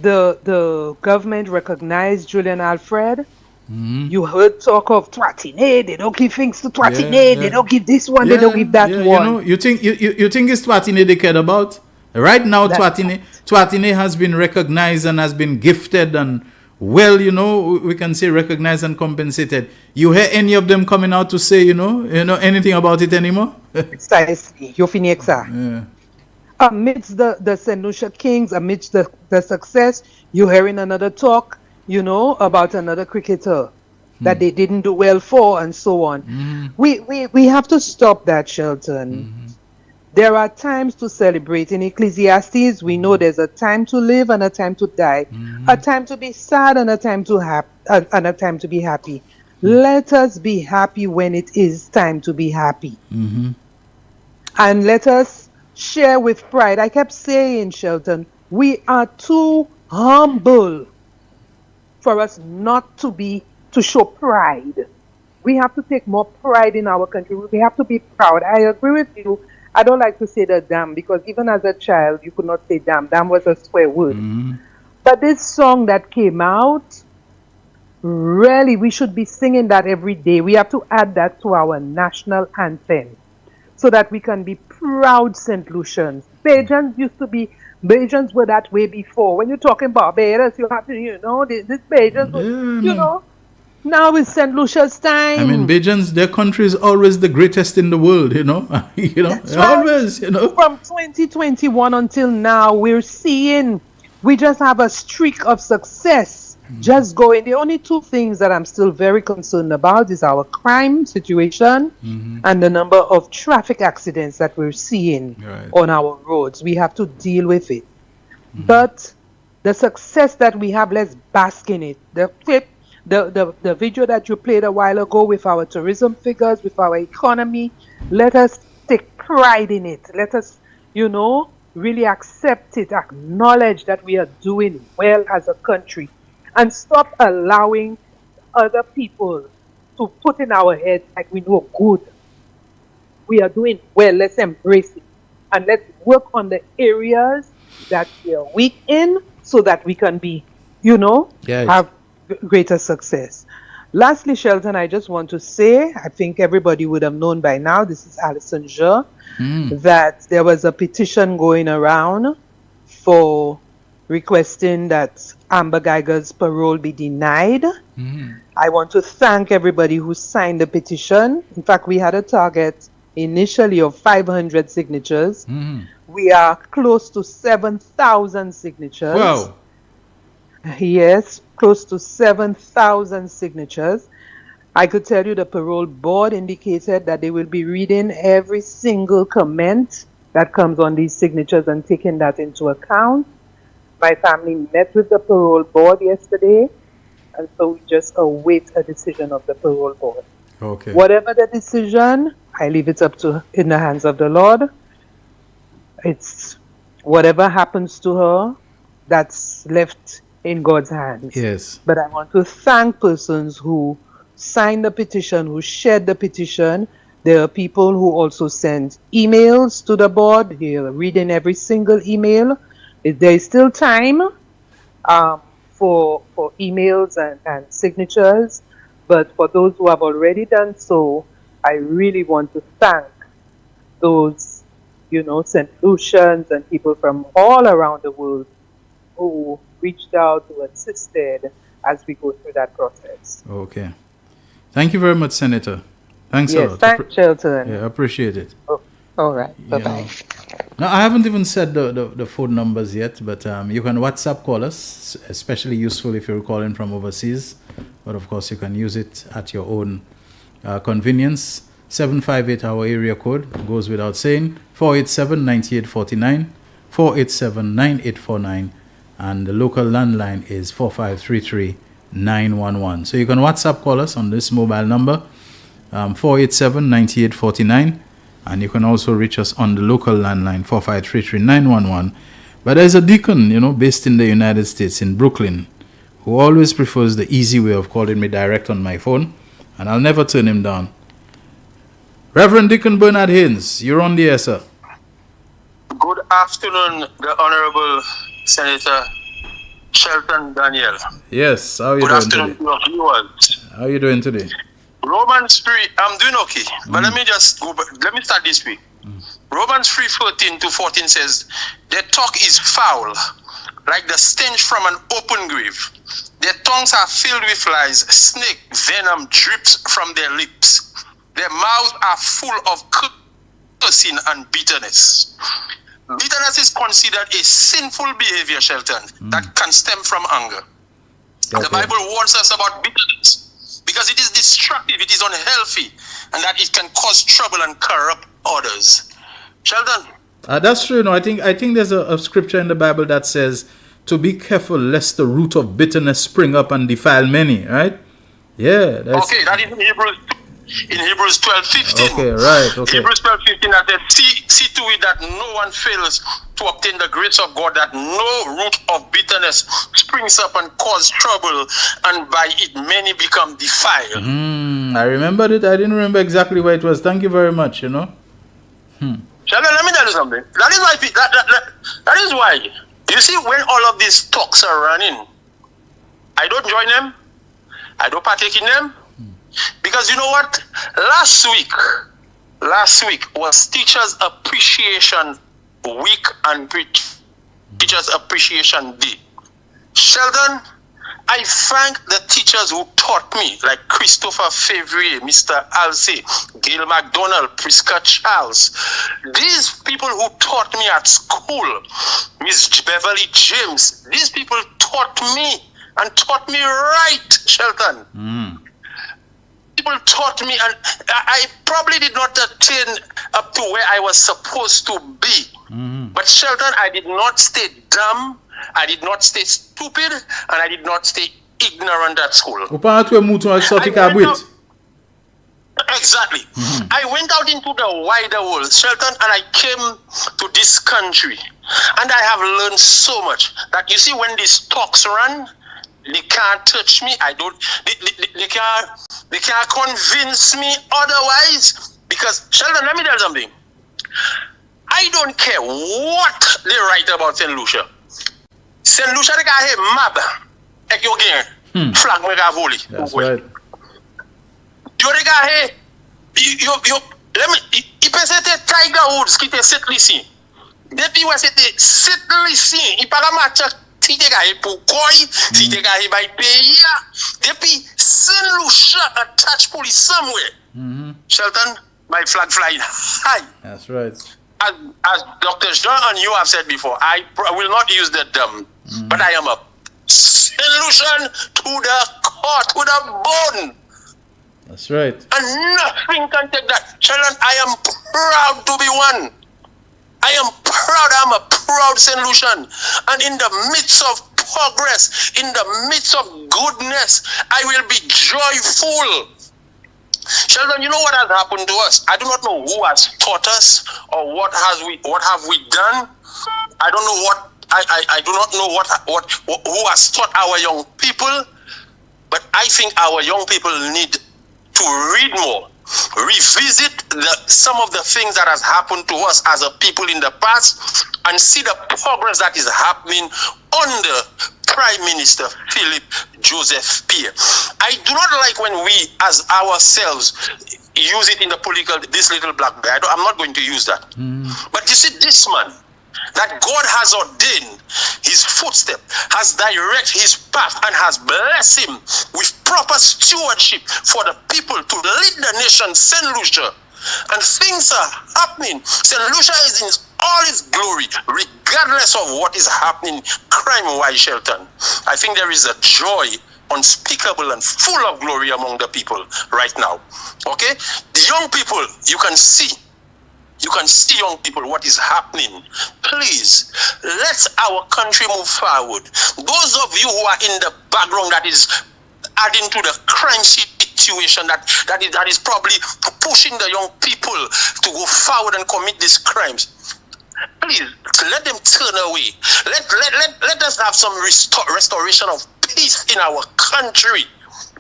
[SPEAKER 11] the government recognized Julian Alfred, you heard talk of Twatine. They don't give things to Twatine. They don't give this one. They don't give that one.
[SPEAKER 7] You know, you think it's Twatine they cared about? Right now, Twatine has been recognized and has been gifted and we can say recognized and compensated. You hear any of them coming out to say, anything about it anymore?
[SPEAKER 11] Precisely. Yeah. Amidst the St. Lucia Kings, amidst the success, you're hearing another talk, about another cricketer that they didn't do well for and so on. We have to stop that, Shelton. There are times to celebrate. In Ecclesiastes, we know there's a time to live and a time to die, a time to be sad and a time to be happy. Let us be happy when it is time to be happy. And let us share with pride. I kept saying, Shelton, we are too humble for us not to show pride. We have to take more pride in our country. We have to be proud. I agree with you. I don't like to say the damn, because even as a child, you could not say damn. Damn was a swear word. But this song that came out, really, we should be singing that every day. We have to add that to our national anthem so that we can be proud St. Lucians. Bajans were that way before. When you're talking Barbados, you have to, this Bajans, now it's St. Lucia's time.
[SPEAKER 7] I mean, Bajans, their country is always the greatest in the world,
[SPEAKER 11] That's right.
[SPEAKER 7] Always,
[SPEAKER 11] From 2021 until now, we just have a streak of success just going. The only two things that I'm still very concerned about is our crime situation and the number of traffic accidents that we're seeing on our roads. We have to deal with it. But the success that we have, let's bask in it. The clip, the video that you played a while ago with our tourism figures, with our economy, let us take pride in it. Let us, really accept it, acknowledge that we are doing well as a country, and stop allowing other people to put in our heads like we know good. We are doing well. Let's embrace it. And let's work on the areas that we are weak in so that we can be, have greater success. Lastly, Shelton, I just want to say, I think everybody would have known by now, this is Alison Jeux, that there was a petition going around for requesting that Amber Geiger's parole be denied. I want to thank everybody who signed the petition. In fact, we had a target initially of 500 signatures. We are close to 7,000 signatures.
[SPEAKER 7] Wow.
[SPEAKER 11] Yes, close to 7,000 signatures. I could tell you the parole board indicated that they will be reading every single comment that comes on these signatures and taking that into account. My family met with the parole board yesterday, and so we just await a decision of the parole board.
[SPEAKER 7] Okay.
[SPEAKER 11] Whatever the decision, I leave it up to in the hands of the Lord. It's whatever happens to her, that's left in God's hands.
[SPEAKER 7] Yes.
[SPEAKER 11] But I want to thank persons who signed the petition, who shared the petition. There are people who also sent emails to the board. They are reading every single email. There is still time for emails and signatures. But for those who have already done so, I really want to thank those, St. Lucians and people from all around the world who reached out, who assisted as we go through that process.
[SPEAKER 7] Okay. Thank you very much, Senator. Thanks a lot.
[SPEAKER 11] Yes, thanks, Shelton.
[SPEAKER 7] Yeah, I appreciate it.
[SPEAKER 11] Oh, all right. Bye-bye.
[SPEAKER 7] Now, I haven't even said the phone numbers yet, but you can WhatsApp call us, especially useful if you're calling from overseas. But of course, you can use it at your own convenience. 758 our area code, goes without saying. 487-9849, 487-9849, and the local landline is 4533-911. So you can WhatsApp call us on this mobile number. 487-9849. And you can also reach us on the local landline 4533911. But there's a deacon, based in the United States, in Brooklyn, who always prefers the easy way of calling me direct on my phone, and I'll never turn him down. Reverend Deacon Bernard Haynes, you're on the air, sir.
[SPEAKER 12] Good afternoon, the Honorable Senator Shelton Daniel.
[SPEAKER 7] Yes, how are you
[SPEAKER 12] Good
[SPEAKER 7] doing
[SPEAKER 12] afternoon
[SPEAKER 7] today?
[SPEAKER 12] to your viewers.
[SPEAKER 7] How are you doing today?
[SPEAKER 12] Romans 3, I'm doing okay, but let me start this way. Romans 3:13-14 says, their talk is foul, like the stench from an open grave. Their tongues are filled with lies, snake venom drips from their lips. Their mouths are full of cursing and bitterness. Bitterness is considered a sinful behavior, Shelton, that can stem from anger. Okay. The Bible warns us about bitterness because it is destructive, it is unhealthy, and that it can cause trouble and corrupt others. Sheldon?
[SPEAKER 7] That's true. I think there's a scripture in the Bible that says to be careful lest the root of bitterness spring up and defile many, right? Yeah.
[SPEAKER 12] Okay, that is in Hebrews 12:15.
[SPEAKER 7] Okay, right. Okay.
[SPEAKER 12] Hebrews 12:15 that says, see to it that no one fails to obtain the grace of God, that no root of bitterness springs up and cause trouble, and by it many become defiled.
[SPEAKER 7] I remembered it. I didn't remember exactly where it was. Thank you very much.
[SPEAKER 12] Sheldon, let me tell you something. That is why. You see, when all of these talks are running, I don't join them. I don't partake in them. Because you know what? Last week was Teachers Appreciation Week and Teachers Appreciation Day. Sheldon, I thank the teachers who taught me, like Christopher Favre, Mr. Alsey, Gail McDonald, Priska Charles. These people who taught me at school, Miss Beverly James, these people taught me and taught me right, Shelton. People taught me, and I probably did not attain up to where I was supposed to be. But Shelton, I did not stay dumb, I did not stay stupid, and I did not stay ignorant at school. Exactly. I went out into the wider world, Shelton, and I came to this country. And I have learned so much that you see, when these talks run, they can't touch me. They can't convince me otherwise. Because, Sheldon, let me tell you something. I don't care what they write about St. Lucia. St. Lucia, they got a map. Flag me got volley.
[SPEAKER 7] That's right.
[SPEAKER 12] Let me. Il peut c'était Tiger Woods qui était cette lycée. Depuis ouais c'était cette lycée. Il parle match. Si te gagne pour quoi, si te gagne by pays. Depuis St. Lucia attached police somewhere. Shelton, my flag flying high.
[SPEAKER 7] That's right.
[SPEAKER 12] As Dr. John and you have said before, I will not use the dumb, but I am a solution to the core, to the bone.
[SPEAKER 7] That's right.
[SPEAKER 12] And nothing can take that. Sheldon, I am proud to be one. I am proud. I'm a proud St. Lucian. And in the midst of progress, in the midst of goodness, I will be joyful. Sheldon, you know what has happened to us? I do not know who has taught us or what have we done. I don't know what I do not know who has taught our young people, but I think our young people need to read more, revisit some of the things that has happened to us as a people in the past, and see the progress that is happening under Prime Minister Philip Joseph Pierre. I do not like when we, as ourselves, use it in the political, this little black guy. I'm not going to use that. But you see, this man, that God has ordained his footstep, has directed his path, and has blessed him with proper stewardship for the people to lead the nation, St. Lucia. And things are happening. St. Lucia is in all its glory, regardless of what is happening crime-wise, Shelton. I think there is a joy unspeakable and full of glory among the people right now. Okay? The young people, you can see young people what is happening. Please, let our country move forward. Those of you who are in the background that is adding to the crime city situation that is probably pushing the young people to go forward and commit these crimes. Please let them turn away. Let us have some restoration of peace in our country,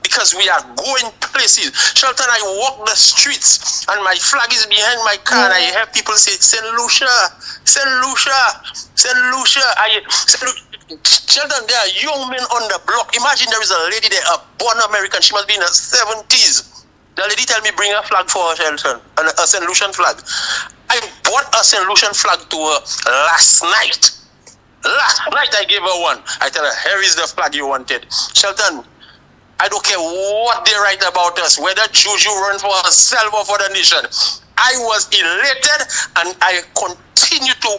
[SPEAKER 12] because we are going places. Shelton, I walk the streets and my flag is behind my car, and I hear people say, St. Lucia, St. Lucia, St. Lucia. Shelton, there are young men on the block. Imagine there is a lady there, a born American. She must be in her 70s. The lady tell me bring a flag for her, Shelton, a St. Lucian flag. I bought a St. Lucian flag to her last night. Last night I gave her one. I tell her, here is the flag you wanted. Shelton, I don't care what they write about us, whether Juju run for herself or for the nation. I was elated, and I continue to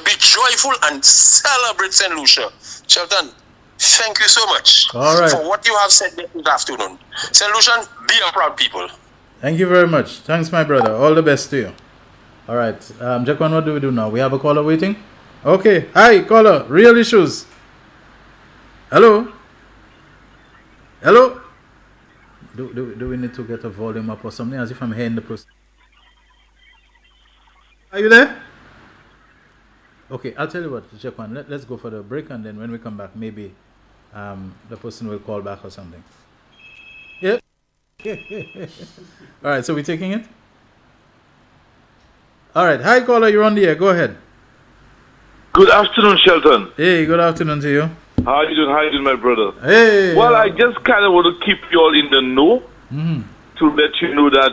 [SPEAKER 12] be joyful and celebrate St. Lucia. Shelton, thank you so much for what you have said this afternoon. St. Lucian, be a proud people.
[SPEAKER 7] Thank you very much. Thanks, my brother. All the best to you. All right. Jaquan, what do we do now? We have a caller waiting? Okay. Hi, caller. Real issues. Hello? Hello? Do we need to get a volume up or something, as if I'm hearing the person? Are you there? Okay, I'll tell you what, Jaquan, let's go for the break, and then when we come back, maybe the person will call back or something. Yeah? All right, so we're taking it? All right. Hi, caller. You're on the air. Go ahead.
[SPEAKER 13] Good afternoon, Shelton.
[SPEAKER 7] Hey, good afternoon to you.
[SPEAKER 13] How are you doing? How are you doing, my brother?
[SPEAKER 7] Hey.
[SPEAKER 13] Well, I just kind of want to keep you all in the know to let you know that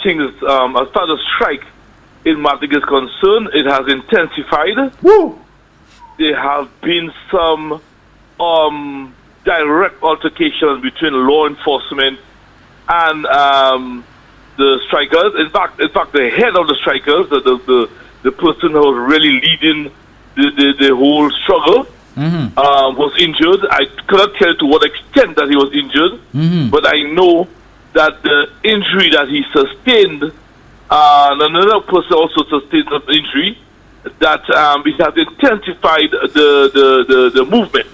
[SPEAKER 13] things, as far as the strike in Martinique is concerned, it has intensified.
[SPEAKER 7] Woo!
[SPEAKER 13] There have been some direct altercations between law enforcement and the strikers. In fact, the head of the strikers, the person who was really leading the whole struggle, was injured. I cannot tell to what extent that he was injured, but I know that the injury that he sustained, and another person also sustained an injury, that it has intensified the movement.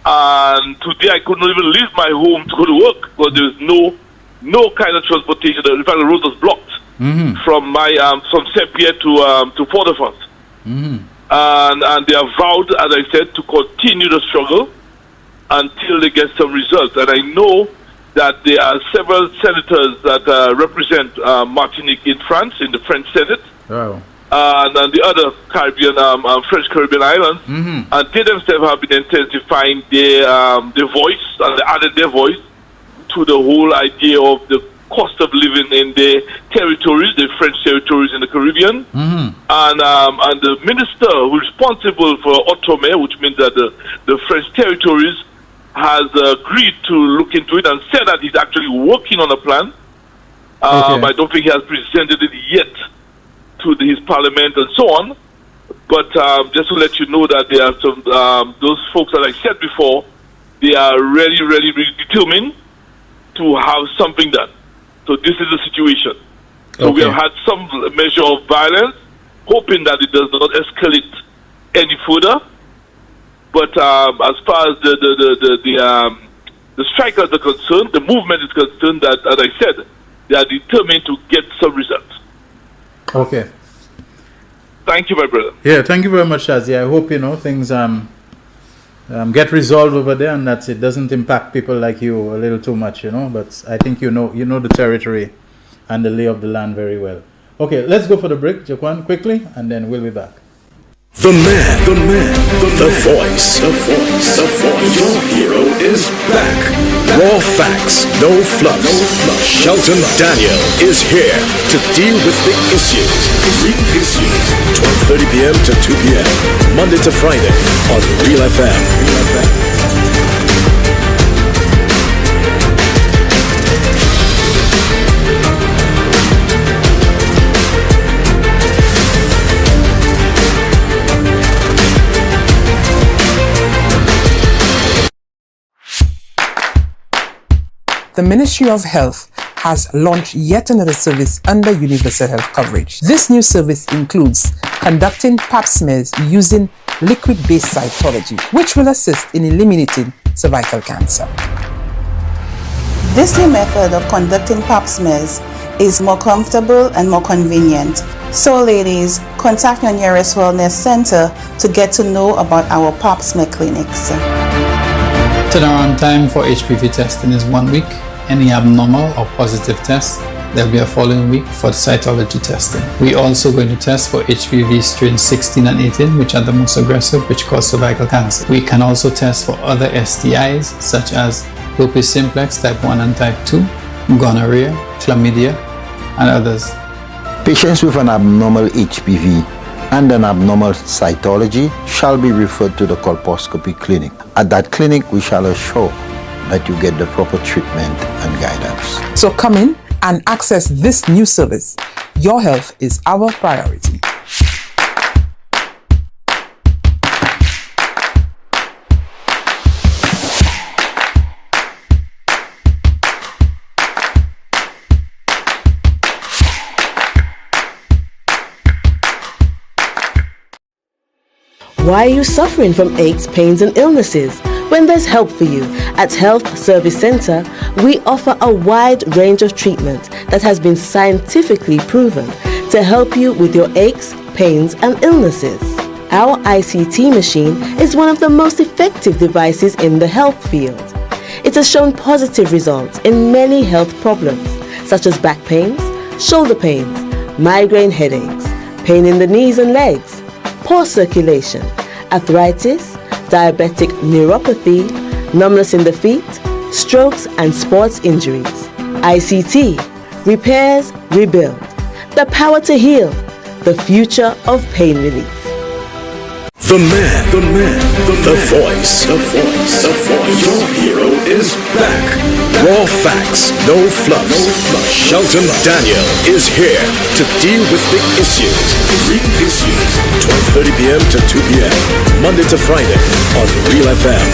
[SPEAKER 13] And today I could not even leave my home to go to work because there was no kind of transportation. In fact, the road was blocked from my from Saint-Pierre to Fort-de-France. And they have vowed, as I said, to continue the struggle until they get some results. And I know that there are several senators that represent Martinique in France, in the French Senate, and the other Caribbean, French Caribbean islands, and they themselves have been intensifying their voice, and they added their voice to the whole idea of the cost of living in their territories, the French territories in the Caribbean. And the minister who is responsible for Outre-mer, which means that the French territories, has agreed to look into it and said that he's actually working on a plan. I don't think he has presented it yet to his parliament and so on. But just to let you know that there are some, those folks, as I said before, they are really, really, really determined to have something done. So this is the situation. So we have had some measure of violence, hoping that it does not escalate any further. But as far as the strikers are concerned, the movement is concerned, that, as I said, they are determined to get some results.
[SPEAKER 7] Okay.
[SPEAKER 13] Thank you, my brother.
[SPEAKER 7] Yeah, thank you very much, Shazzy. I hope, things get resolved over there, and that it doesn't impact people like you a little too much, But I think you know the territory and the lay of the land very well. Okay, let's go for the break, Jaquan, quickly, and then we'll be back.
[SPEAKER 6] The voice. Your hero is back. Raw facts, no fluff. Shelton Daniel is here to deal with the issues. Big issues. 12:30 p.m. to 2 p.m. Monday to Friday on Real FM.
[SPEAKER 1] The Ministry of Health has launched yet another service under universal health coverage. This new service includes conducting pap smears using liquid-based cytology, which will assist in eliminating cervical cancer.
[SPEAKER 2] This new method of conducting pap smears is more comfortable and more convenient. So ladies, contact your nearest wellness center to get to know about our pap smear clinics.
[SPEAKER 3] Turnaround time for HPV testing is 1 week. Any abnormal or positive test, there'll be a following week for cytology testing. We're also going to test for HPV strains 16 and 18, which are the most aggressive, which cause cervical cancer. We can also test for other STIs, such as herpes simplex type 1 and type 2, gonorrhea, chlamydia, and others.
[SPEAKER 4] Patients with an abnormal HPV and an abnormal cytology shall be referred to the colposcopy clinic. At that clinic, we shall assure that you get the proper treatment and guidance.
[SPEAKER 1] So come in and access this new service. Your health is our priority.
[SPEAKER 5] Why are you suffering from aches, pains, and illnesses? When there's help for you. At Health Service Center, we offer a wide range of treatment that has been scientifically proven to help you with your aches, pains, and illnesses. Our ICT machine is one of the most effective devices in the health field. It has shown positive results in many health problems, such as back pains, shoulder pains, migraine headaches, pain in the knees and legs, poor circulation, arthritis, diabetic neuropathy, numbness in the feet, strokes and sports injuries. ICT, repairs, rebuild. The power to heal, the future of pain relief.
[SPEAKER 6] The voice. Your hero is back. Raw facts, no fluff. Shelton Daniel is here to deal with the issues. Real issues. 12:30 p.m. to 2 p.m. Monday to Friday on Real FM.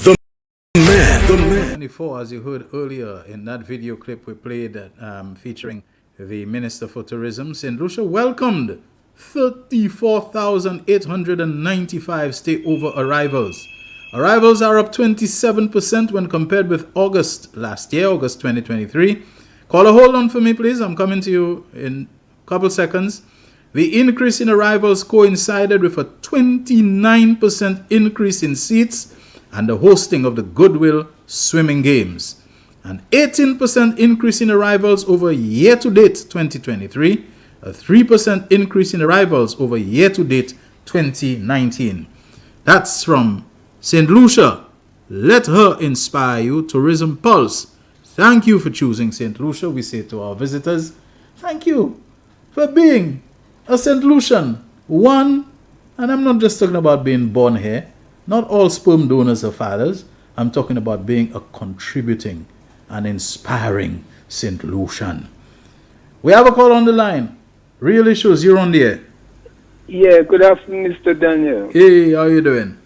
[SPEAKER 7] The man. 24, as you heard earlier in that video clip we played featuring the Minister for Tourism, St. Lucia welcomed 34,895 stay-over arrivals. Arrivals are up 27% when compared with August last year, August 2023. Caller, hold on for me, please. I'm coming to you in a couple seconds. The increase in arrivals coincided with a 29% increase in seats and the hosting of the Goodwill Swimming Games. An 18% increase in arrivals over year-to-date 2023, a 3% increase in arrivals over year-to-date 2019. That's from St. Lucia. Let her inspire you. Tourism Pulse. Thank you for choosing St. Lucia. We say to our visitors, thank you for being a St. Lucian. One, and I'm not just talking about being born here. Not all sperm donors are fathers. I'm talking about being a contributing and inspiring St. Lucian. We have a call on the line. Real Issues, you're on the air.
[SPEAKER 14] Yeah, good afternoon, Mr. Daniel.
[SPEAKER 7] Hey, how you doing?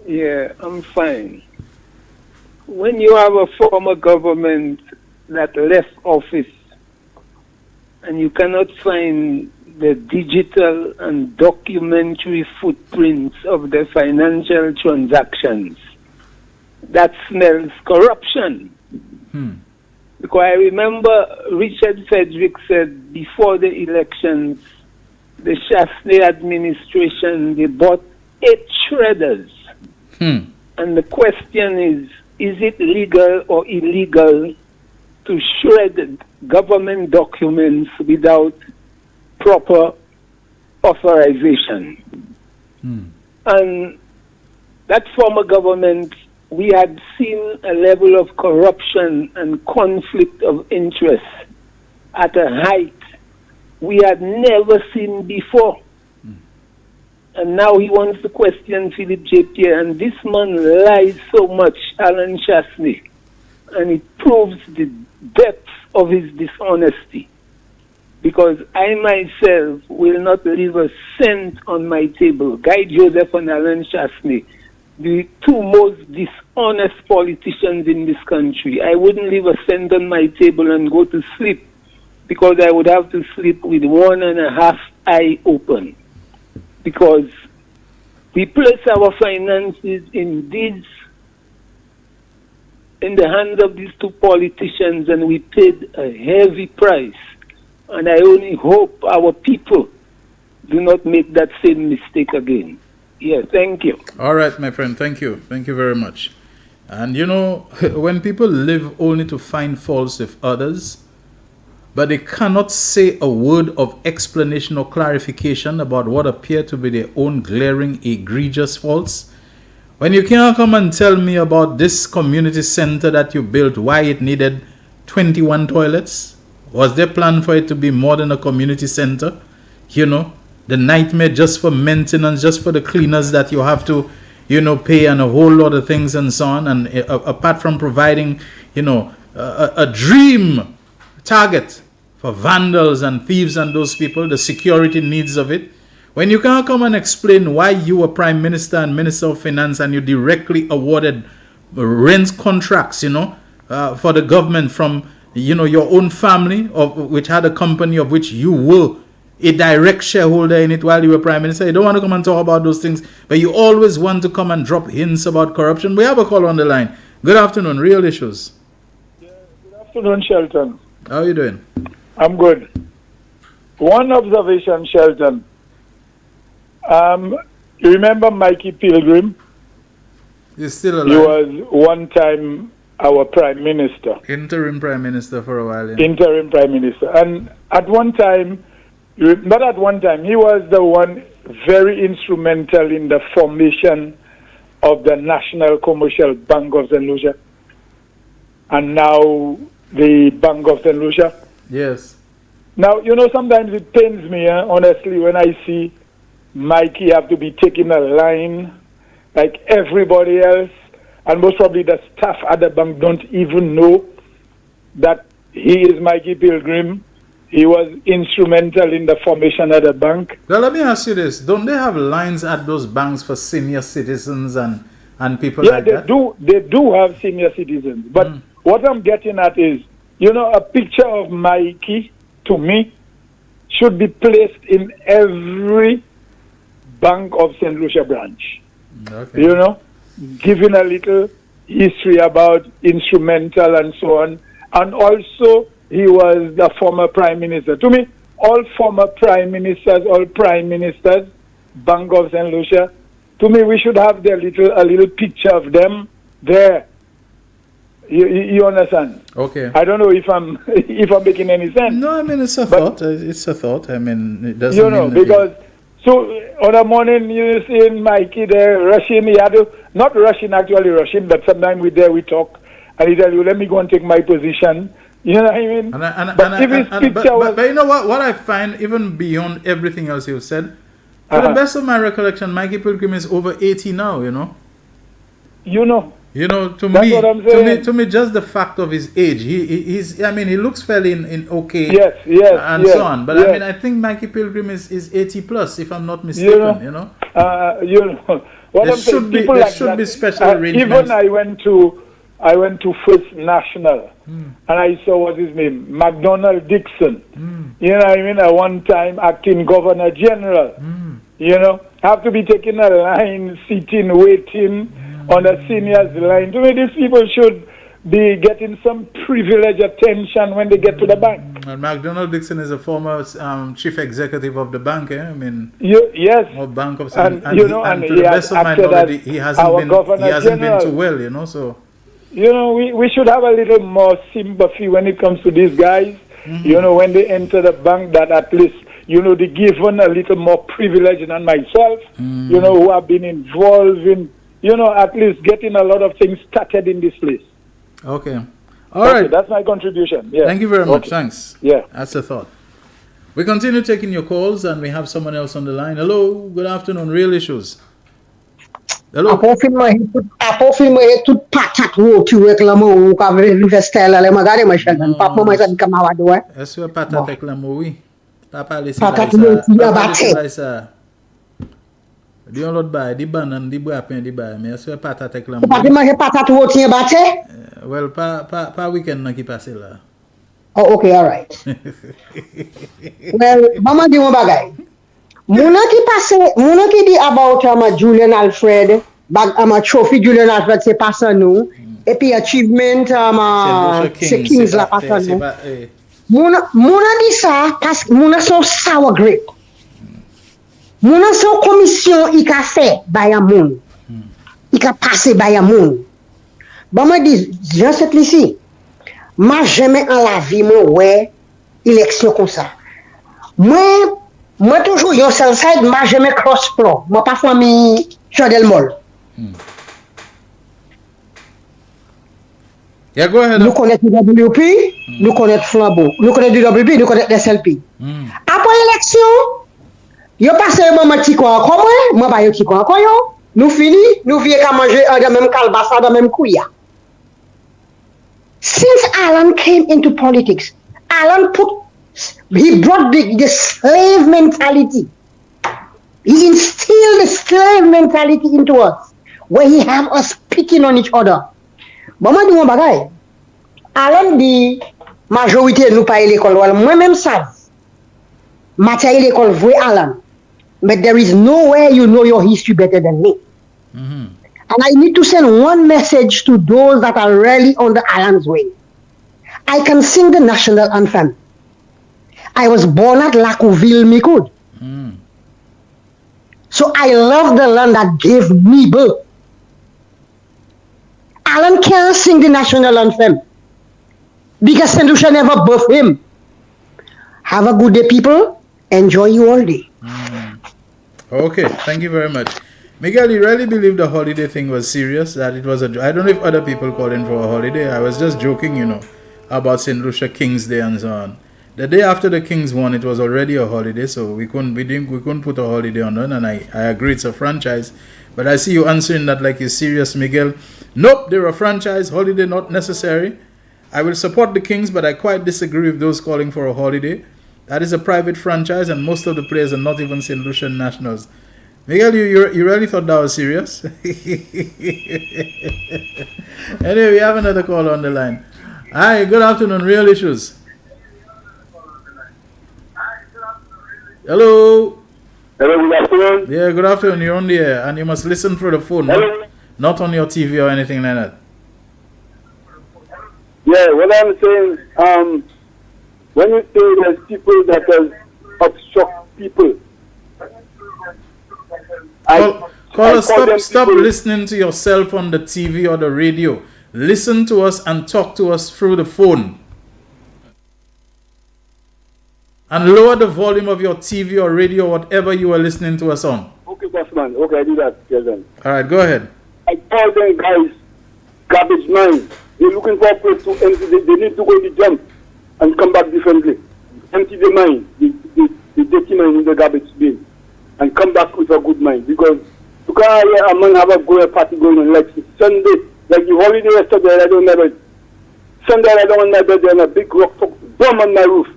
[SPEAKER 14] Yeah, I'm fine. When you have a former government that left office and you cannot find the digital and documentary footprints of the financial transactions, that smells corruption. Because I remember Richard Frederick said before the elections, the Chasney administration, they bought 8 shredders. And the question is it legal or illegal to shred government documents without proper authorization? And that former government, we had seen a level of corruption and conflict of interest at a height we had never seen before. And now he wants to question Philip J. Pierre, and this man lies so much, Alan Chasney, and it proves the depth of his dishonesty. because I myself will not leave a cent on my table. Guy Joseph and Alan Chasney, the two most dishonest politicians in this country. I wouldn't leave a cent on my table and go to sleep, because I would have to sleep with 1.5 eye open, because we place our finances in deeds in the hands of these two politicians, and we paid a heavy price. And I only hope our people do not make that same mistake again. Yeah, thank you.
[SPEAKER 7] All right, my friend. Thank you. Thank you very much. And you know, when people live only to find faults with others, but they cannot say a word of explanation or clarification about what appear to be their own glaring, egregious faults, when you can't come and tell me about this community center that you built, why it needed 21 toilets, was there plan for it to be more than a community center? You know, the nightmare just for maintenance, just for the cleaners that you have to, you know, pay, and a whole lot of things and so on. And apart from providing, you know, a dream target for vandals and thieves and those people, the security needs of it. When you can't come and explain why you were Prime Minister and Minister of Finance and you directly awarded rent contracts, you know, for the government from, you know, your own family, which had a company of which you were a direct shareholder in it while you were Prime Minister. You don't want to come and talk about those things, but you always want to come and drop hints about corruption. We have a call on the line. Good afternoon, Real Issues.
[SPEAKER 15] Good afternoon, Shelton.
[SPEAKER 7] How are you doing?
[SPEAKER 15] I'm good. One observation, Shelton. You remember Mikey Pilgrim?
[SPEAKER 7] He's still alive.
[SPEAKER 15] He was one time our Prime Minister.
[SPEAKER 7] Interim Prime Minister for a while. Yeah.
[SPEAKER 15] Interim Prime Minister. And at one time, not at one time, he was the one very instrumental in the formation of the National Commercial Bank of St. Lucia. And now the Bank of St. Lucia.
[SPEAKER 7] Yes.
[SPEAKER 15] Now, you know, sometimes it pains me, honestly, when I see Mikey have to be taking a line like everybody else, and most probably the staff at the bank don't even know that he is Mikey Pilgrim. He was instrumental in the formation of the bank.
[SPEAKER 7] Well, let me ask you this. Don't they have lines at those banks for senior citizens and people like that?
[SPEAKER 15] Yeah, they do have senior citizens. But what I'm getting at is, you know, a picture of Mikey, to me, should be placed in every Bank of St. Lucia branch.
[SPEAKER 7] Okay.
[SPEAKER 15] You know, giving a little history about instrumental and so on. And also, he was the former Prime Minister. To me, all former Prime Ministers, all Prime Ministers, Bank of St. Lucia, to me, we should have a little picture of them there. You understand?
[SPEAKER 7] Okay.
[SPEAKER 15] I don't know if I'm making any sense.
[SPEAKER 7] No, I mean, it's a thought. It's a thought. I mean, it doesn't
[SPEAKER 15] you know,
[SPEAKER 7] mean
[SPEAKER 15] because so on a morning you see Mikey there rushing. He had to, not rushing, actually rushing, but sometimes we talk, and he tell you, let me go and take my position. You know what I mean?
[SPEAKER 7] But you know what I find, even beyond everything else you've said, to the best of my recollection, Mikey Pilgrim is over 80 now, you know?
[SPEAKER 15] You know,
[SPEAKER 7] to me, just the fact of his age, he's. I mean, he looks fairly in okay.
[SPEAKER 15] Yes,
[SPEAKER 7] and so on. But I mean, I think Mikey Pilgrim is 80 plus, if I'm not mistaken. You know.
[SPEAKER 15] What I'm saying, people like that.
[SPEAKER 7] Be special arrangements.
[SPEAKER 15] Even I went to First National, and I saw what's his name, McDonald Dixon. You know what I mean? At one time, acting Governor General. You know, have to be taking a line, sitting, waiting on a senior's line. To me, these people should be getting some privileged attention when they get to the bank.
[SPEAKER 7] And McDonald Dixon is a former chief executive of the bank, eh? I mean,
[SPEAKER 15] yes.
[SPEAKER 7] Or Bank of
[SPEAKER 15] and
[SPEAKER 7] to the best of my knowledge, he hasn't been too well, you know. So,
[SPEAKER 15] you know, we should have a little more sympathy when it comes to these guys. You know, when they enter the bank, that at least, you know, they given a little more privilege than myself. You know, who have been involved in, you know, at least getting a lot of things started in this place.
[SPEAKER 7] Okay. All right.
[SPEAKER 15] That's my contribution. Yeah.
[SPEAKER 7] Thank you very much. Thanks.
[SPEAKER 15] Yeah.
[SPEAKER 7] That's a thought. We continue taking your calls, and we have someone else on the line. Hello. Good afternoon. Real Issues. Hello. Est-ce que patate avec la moui? Papa lesi
[SPEAKER 16] Patat
[SPEAKER 7] bay
[SPEAKER 16] roti
[SPEAKER 7] sa.
[SPEAKER 16] an
[SPEAKER 7] Papa lesi
[SPEAKER 16] bate.
[SPEAKER 7] bay sa. Di yon lot bay, di banan, di boapen, di bay. Me aswe patat ek lam.
[SPEAKER 16] Pati manje patat roti an bate?
[SPEAKER 7] Well, pa weekend nan ki pase la.
[SPEAKER 16] Oh, okay, alright. Well, maman di yon bagay. Mounan ki di about Julian Alfred, trophy Julian Alfred se pasan nou, epi achievement se Kings la pasan nou. Mounan di sa, mounan son sour grape. Mounan son komisyon I ka fe bayan moun. I ka pase bayan moun. Maman di, jan set li si, ma jeme an la vi mwen wè eleksyon kon sa. Moi toujours yon sell side, moi j'aime cross flow. Moi parfois mi Chodel Mall.
[SPEAKER 7] Yeah, go ahead.
[SPEAKER 16] Nous connaissons WP, nous connaissons Flambeau, nous connaissons WP, nous connaissons SLP. Après l'élection, yo passe un moment petit quoi encore moi pas yo petit quoi encore yo. Nous fini, nous viens qu'à manger dans même calbassa, dans même couilla. Since Alan came into politics, he brought the slave mentality. He instilled the slave mentality into us, where he have us picking on each other. Maman di mon bagay. Alan di majorité nous pas l'école. Moi-même ça. Matière l'école vrai Alan. But there is nowhere you know your history better than me. And I need to send one message to those that are really on the Alan's way. I can sing the national anthem. I was born at Lacouville, Micoud. So I love the land that gave me birth. Alan can't sing the national anthem because St. Lucia never birthed him. Have a good day, people. Enjoy you all day.
[SPEAKER 7] Okay, thank you very much. Miguel, you really believe the holiday thing was serious? That it was I don't know if other people called in for a holiday. I was just joking, about St. Lucia King's Day and so on. The day after the Kings won, it was already a holiday, so we couldn't put a holiday on it, and I agree it's a franchise. But I see you answering that like you're serious, Miguel. Nope, they're a franchise, holiday not necessary. I will support the Kings, but I quite disagree with those calling for a holiday. That is a private franchise, and most of the players are not even St. Lucian nationals. Miguel, you really thought that was serious? Anyway, we have another call on the line. Hi, good afternoon, Real Issues. Hello.
[SPEAKER 17] Hello, good afternoon.
[SPEAKER 7] Yeah, good afternoon. You're on the air, and you must listen through the phone, not on your TV or anything like that.
[SPEAKER 17] Yeah, what I'm saying, when you say there's people that obstruct people,
[SPEAKER 7] Stop listening to yourself on the TV or the radio. Listen to us and talk to us through the phone. And lower the volume of your TV or radio or whatever you are listening to us on.
[SPEAKER 17] Okay, bossman. Okay, I do that. Yes, then.
[SPEAKER 7] All right, go ahead.
[SPEAKER 17] I call them guys garbage mine. They're looking for a place to empty. They need to go to the dump and come back differently. Empty the mine, the dirty mine in the garbage bin, and come back with a good mind. Because you can't hear a man have a good party going on like Sunday, like the holiday yesterday. I don't know. Sunday I don't want my bed and a big rock bomb on my roof.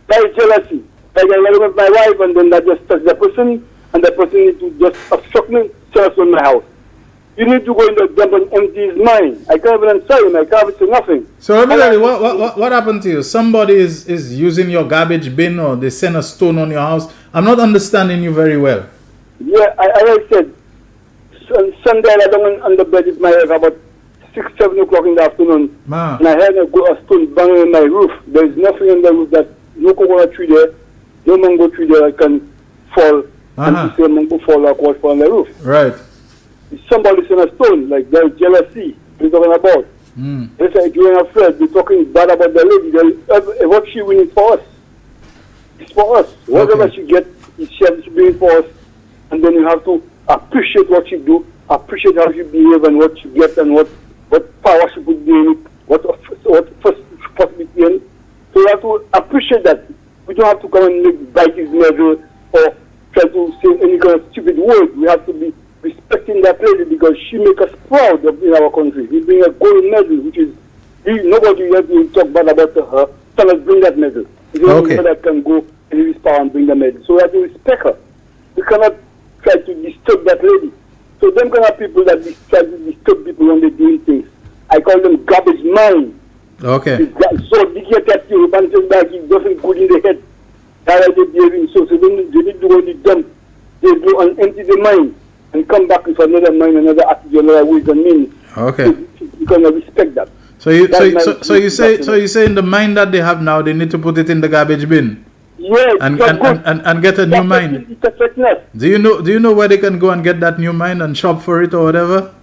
[SPEAKER 17] That is jealousy. Like I live with my wife and then I just touch the person and the person needs to just obstruct me, jealous on my house. You need to go in the dump and empty his mind. I can't even answer him. I can't say nothing.
[SPEAKER 7] So let me tell you, what happened to you? Somebody is using your garbage bin or they send a stone on your house. I'm not understanding you very well.
[SPEAKER 17] Yeah, as I said, Sunday I don't on the bed with my wife about 6, 7 o'clock in the afternoon. And I heard a stone banging on my roof. There is nothing on the roof that no coconut tree there, no mango tree there that can fall and to say mango fall like what fall on the roof.
[SPEAKER 7] Right.
[SPEAKER 17] Somebody sent a stone, like there's jealousy we're talking about. They say you're afraid, they're talking bad about the lady. What she winning for us? It's for us. Whatever she gets, she brings for us. And then you have to appreciate what she do, appreciate how she behave and what she gets and what power she put in, what first possibility in. So you have to appreciate that. We don't have to come and bite his medal or try to say any kind of stupid word. We have to be respecting that lady because she makes us proud in our country. We bring a gold medal, which is nobody has to talk bad about her. So let's bring that medal. It's the only that can go and leave his power and bring them in. So we have to respect her. We cannot try to disturb that lady. So them kind of people that try to disturb people when they're doing things, I call them garbage mind.
[SPEAKER 7] Okay.
[SPEAKER 17] So they get that you and say that he doesn't good in the head. That's why they're behaving so they don't do what they dump. They go and empty the mind and come back with another mind, another attitude, another ways and means.
[SPEAKER 7] Okay.
[SPEAKER 17] So you cannot respect that.
[SPEAKER 7] So you say in the mind that they have now, they need to put it in the garbage bin.
[SPEAKER 17] Yes,
[SPEAKER 7] and get a new mind. Do you know where they can go and get that new mind and shop for it or whatever?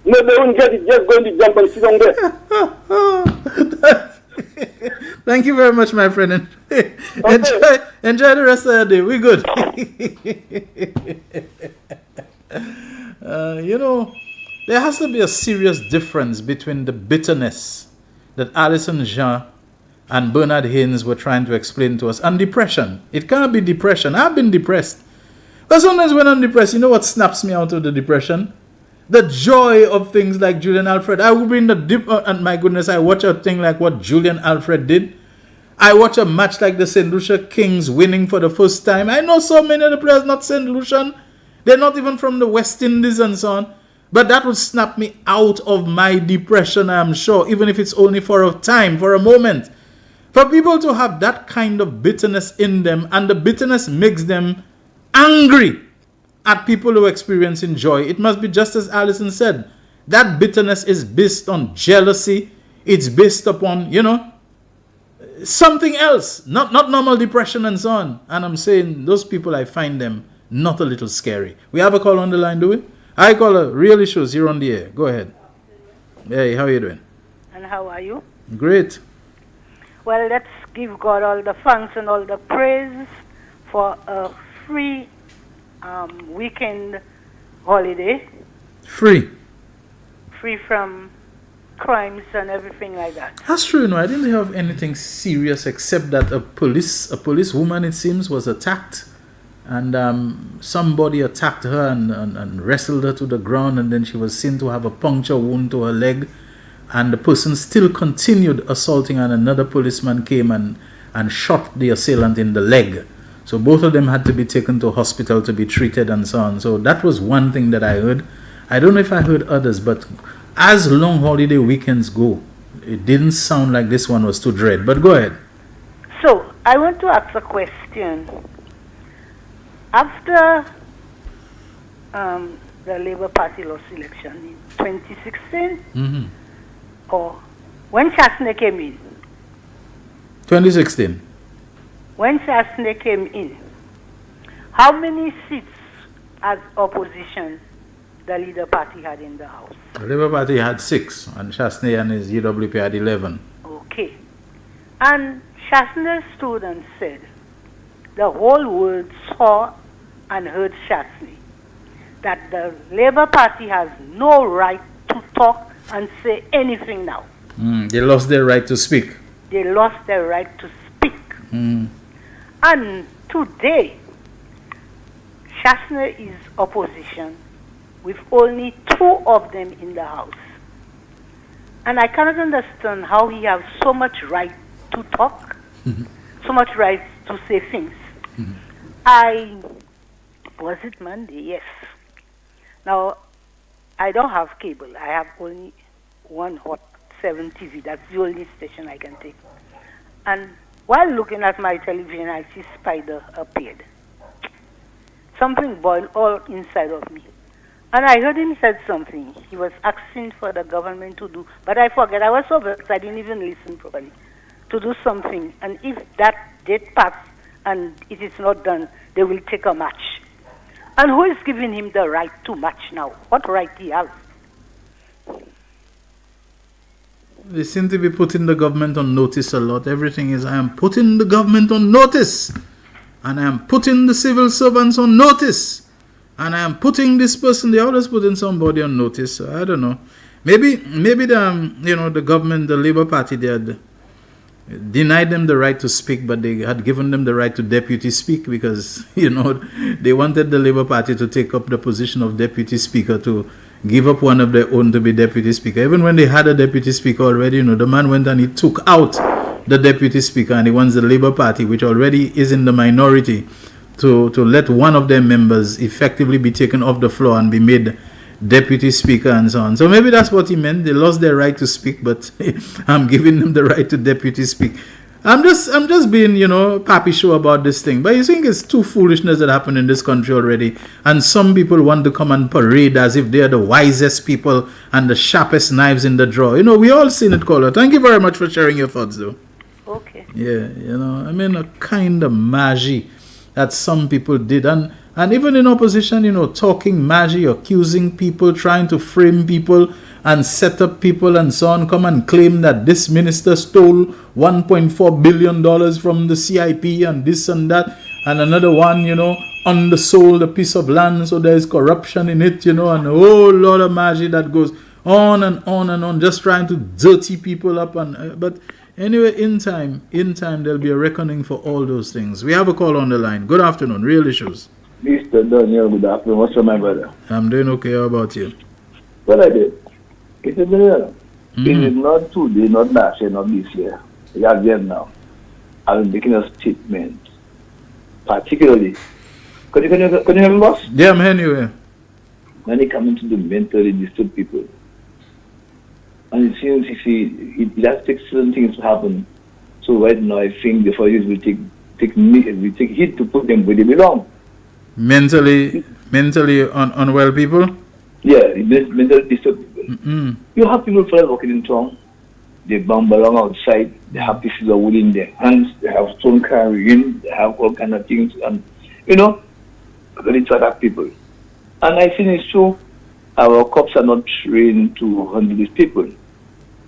[SPEAKER 17] No, they won't get it. Just go in the jump and sit on there.
[SPEAKER 7] Thank you very much, my friend. Enjoy the rest of the day. We good. There has to be a serious difference between the bitterness that Alison Jean and Bernard Haynes were trying to explain to us and depression. It can't be depression. I've been depressed. But sometimes when I'm depressed, you know what snaps me out of the depression? The joy of things like Julian Alfred. I will be in the dip, and my goodness, I watch a thing like what Julian Alfred did. I watch a match like the St. Lucia Kings winning for the first time. I know so many of the players not St. Lucian. They're not even from the West Indies and so on. But that would snap me out of my depression, I am sure, even if it's only for a time, for a moment. For people to have that kind of bitterness in them, and the bitterness makes them angry at people who are experiencing joy. It must be just as Alison said. That bitterness is based on jealousy. It's based upon, something else. Not normal depression and so on. And I'm saying those people, I find them not a little scary. We have a call on the line, do we? I call a real issues here on the air. Go ahead. Hey, how are you doing?
[SPEAKER 18] And how are you?
[SPEAKER 7] Great.
[SPEAKER 18] Well, let's give God all the thanks and all the praise for a free weekend holiday.
[SPEAKER 7] Free
[SPEAKER 18] from crimes and everything like that.
[SPEAKER 7] That's true. I didn't have anything serious except that a police woman, it seems, was attacked. And somebody attacked her and wrestled her to the ground, and then she was seen to have a puncture wound to her leg. And the person still continued assaulting, and another policeman came and shot the assailant in the leg. So both of them had to be taken to hospital to be treated and so on. So that was one thing that I heard. I don't know if I heard others, but as long holiday weekends go, it didn't sound like this one was too dread. But go ahead.
[SPEAKER 18] So I want to ask a question. After the Labour Party lost election in 2016, or when Chasney came in?
[SPEAKER 7] 2016.
[SPEAKER 18] When Chasney came in, how many seats as opposition the Labour Party had in the House?
[SPEAKER 7] The Labour Party had 6, and Chasney and his UWP had 11.
[SPEAKER 18] Okay. And Chasney's students said the whole world saw and heard Chasney that the Labour Party has no right to talk and say anything now.
[SPEAKER 7] They lost their right to speak.
[SPEAKER 18] They lost their right to speak. And today, Chasney is opposition with only 2 of them in the House. And I cannot understand how he has so much right to talk, so much right to say things. Was it Monday? Yes. Now, I don't have cable. I have only one Hot 7 TV. That's the only station I can take. And while looking at my television, I see Spider appeared. Something boiled all inside of me. And I heard him said something. He was asking for the government to do, but I forget. I was so vexed, I didn't even listen properly. To do something. And if that date passes and it is not done, they will take a match. And who is giving him the right to match now? What right he has?
[SPEAKER 7] They seem to be putting the government on notice a lot. Everything is, I am putting the government on notice. And I am putting the civil servants on notice. And I am putting this person, they always putting somebody on notice. So I don't know. Maybe the government, the Labour Party, they had denied them the right to speak, but they had given them the right to deputy speak because, they wanted the Labour Party to take up the position of deputy speaker, to give up one of their own to be deputy speaker. Even when they had a deputy speaker already, the man went and he took out the deputy speaker, and he wants the Labour Party, which already is in the minority, to let one of their members effectively be taken off the floor and be made deputy speaker and so on. So maybe that's what he meant. They lost their right to speak, but I'm giving them the right to deputy speak. I'm just being, pappy show about this thing. But you think it's too foolishness that happened in this country already, and some people want to come and parade as if they're the wisest people and the sharpest knives in the drawer. We all seen it, caller. Thank you very much for sharing your thoughts, though.
[SPEAKER 18] Okay.
[SPEAKER 7] Yeah, a kind of magi that some people did, and even in opposition, talking magi, accusing people, trying to frame people and set up people and so on, come and claim that this minister stole $1.4 billion from the CIP and this and that, and another one, undersold a piece of land, so there is corruption in it, and a whole lot of magi that goes on and on and on, just trying to dirty people up. And but anyway, in time, there'll be a reckoning for all those things. We have a call on the line. Good afternoon, Real Issues.
[SPEAKER 19] Mr. Daniel, good afternoon. What's up, my brother?
[SPEAKER 7] I'm doing okay. How about you?
[SPEAKER 19] Well, I did. It's a real. It is not today, not last year, not this year. We are there now. I've been making a statement. Particularly, can you hear me, boss?
[SPEAKER 7] Yeah, I'm hearing you.
[SPEAKER 19] When it comes to the mentally disturbed people, and it seems, it just takes certain things to happen. So right now, I think the authorities will take heed to put them where they belong.
[SPEAKER 7] Mentally unwell people?
[SPEAKER 19] Yeah, mentally disturbed people. You have people for walking in town. They bump along outside. They have pieces of wood in their hands. They have stone carrying. They have all kind of things, and ready to attack people. And I think it's true. Our cops are not trained to handle these people.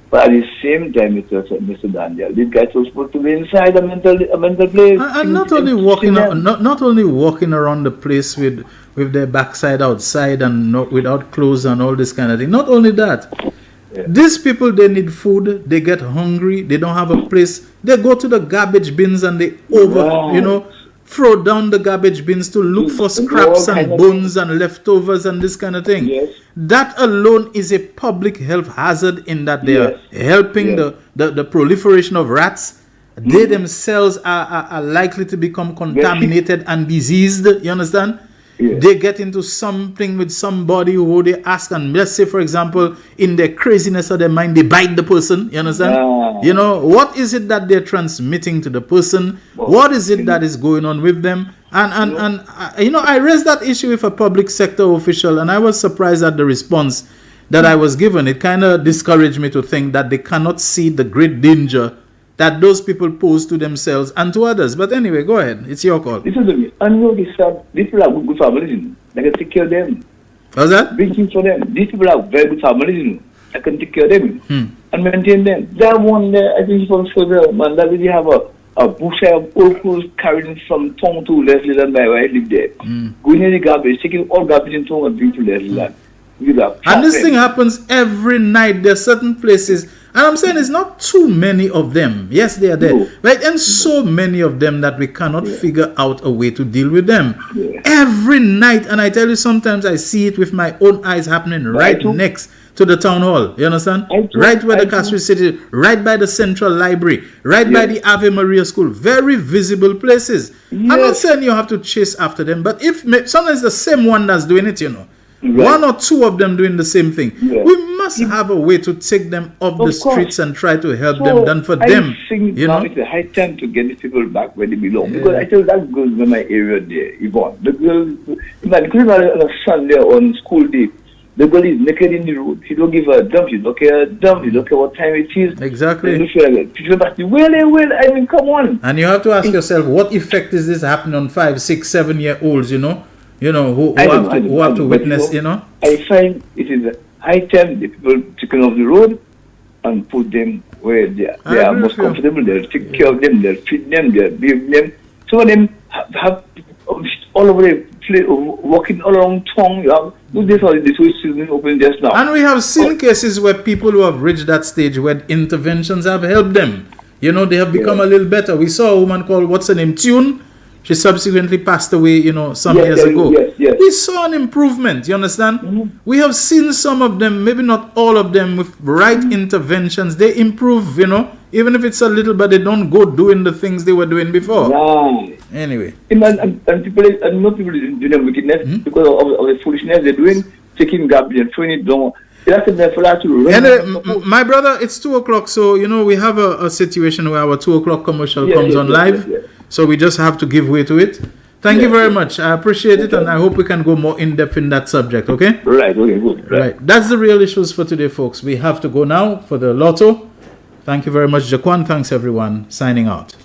[SPEAKER 19] But at the same time, Mr. Daniel, these guys are supposed to be inside a mental place.
[SPEAKER 7] And not only walking around the place with their backside outside and not without clothes and all this kind of thing. Not only that, these people, they need food, they get hungry, they don't have a place. They go to the garbage bins and they throw down the garbage bins to look for scraps and bones and leftovers and this kind of thing.
[SPEAKER 19] Yes.
[SPEAKER 7] That alone is a public health hazard in that they are helping the proliferation of rats. They themselves are likely to become contaminated and diseased. You understand?
[SPEAKER 19] Yes.
[SPEAKER 7] They get into something with somebody who they ask, and let's say, for example, in their craziness of their mind, they bite the person. You understand? What is it that they're transmitting to the person? What is it that is going on with them? And I raised that issue with a public sector official, and I was surprised at the response that I was given. It kind of discouraged me to think that they cannot see the great danger that those people pose to themselves and to others. But anyway, go ahead. It's your call.
[SPEAKER 19] Listen to me. I know these people are good families. I can take care of them.
[SPEAKER 7] How's that?
[SPEAKER 19] Big things for them. These people are very good families. I can take care of them and maintain them. That one there, I think from further, man, that really have a bush of old clothes carried from town to Leslie Land by where I live there. Going in the garbage, taking all garbage in town and bring to Leslie Land.
[SPEAKER 7] And this thing happens every night. There are certain places, and I'm saying it's not too many of them. Yes, they are there, right? And so many of them that we cannot figure out a way to deal with them. Every night, and I tell you, sometimes I see it with my own eyes happening right next to the town hall. You understand? Right where the Castle City, right by the Central Library, right by the Ave Maria School. Very visible places. I'm not saying you have to chase after them, but if sometimes the same one that's doing it, one or two of them doing the same thing. We must have a way to take them off the streets and try to help them. Done for them.
[SPEAKER 19] I think now it's a high time to get these people back where they belong. Because I tell you, that goes in my area there, Yvonne. The girl on a Sunday on school day, the girl is naked in the road. She don't give her a dump. She don't care a dump. She don't care what time it is.
[SPEAKER 7] Exactly.
[SPEAKER 19] Well, I mean, come on.
[SPEAKER 7] And you have to ask yourself, what effect is this happening on 5, 6, 7-year-olds, who have to witness,
[SPEAKER 19] I find it is a high time the people taken off the road and put them where they are most comfortable. They'll take care of them, they'll feed them, they'll bathe them. Some of them have all over the place, walking all around town. This way season open just now.
[SPEAKER 7] And we have seen cases where people who have reached that stage where interventions have helped them. They have become a little better. We saw a woman called, what's her name, Tune? She subsequently passed away, some years ago. We saw an improvement, you understand? We have seen some of them, maybe not all of them, with right interventions. They improve, Even if it's a little, but they don't go doing the things they were doing before.
[SPEAKER 19] Right.
[SPEAKER 7] Anyway.
[SPEAKER 19] And people, and not people doing their wickedness because of the foolishness they're doing, taking garbage and throwing it down.
[SPEAKER 7] Anyway, my brother, it's 2 o'clock, so we have a situation where our 2 o'clock commercial comes on live, so we just have to give way to it. Thank you very much. I appreciate it, and I hope we can go more in depth in that subject. Okay?
[SPEAKER 19] Right. Okay. Good.
[SPEAKER 7] Right. That's the real issues for today, folks. We have to go now for the lotto. Thank you very much, Jaquan. Thanks, everyone. Signing out.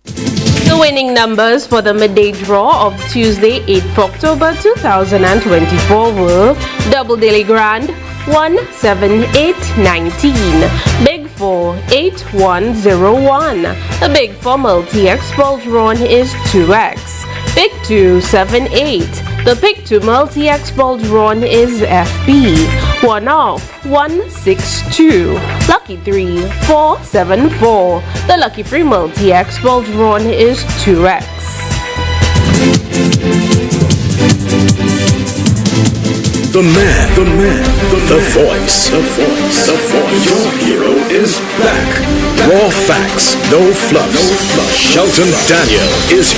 [SPEAKER 20] The winning numbers for the midday draw of Tuesday, 8th October 2024 were Double Daily Grand 17819, Big 4 8101. The Big 4 multi-X ball drawn is 2X. Big 2 78. The Big 2 multi-X ball drawn is FB. 1 off 162. Lucky 3 474. The Lucky 3 multi-X ball drawn is 2X.
[SPEAKER 6] The man, the voice. Your hero is back. Raw facts, no fluff. Shelton Daniel is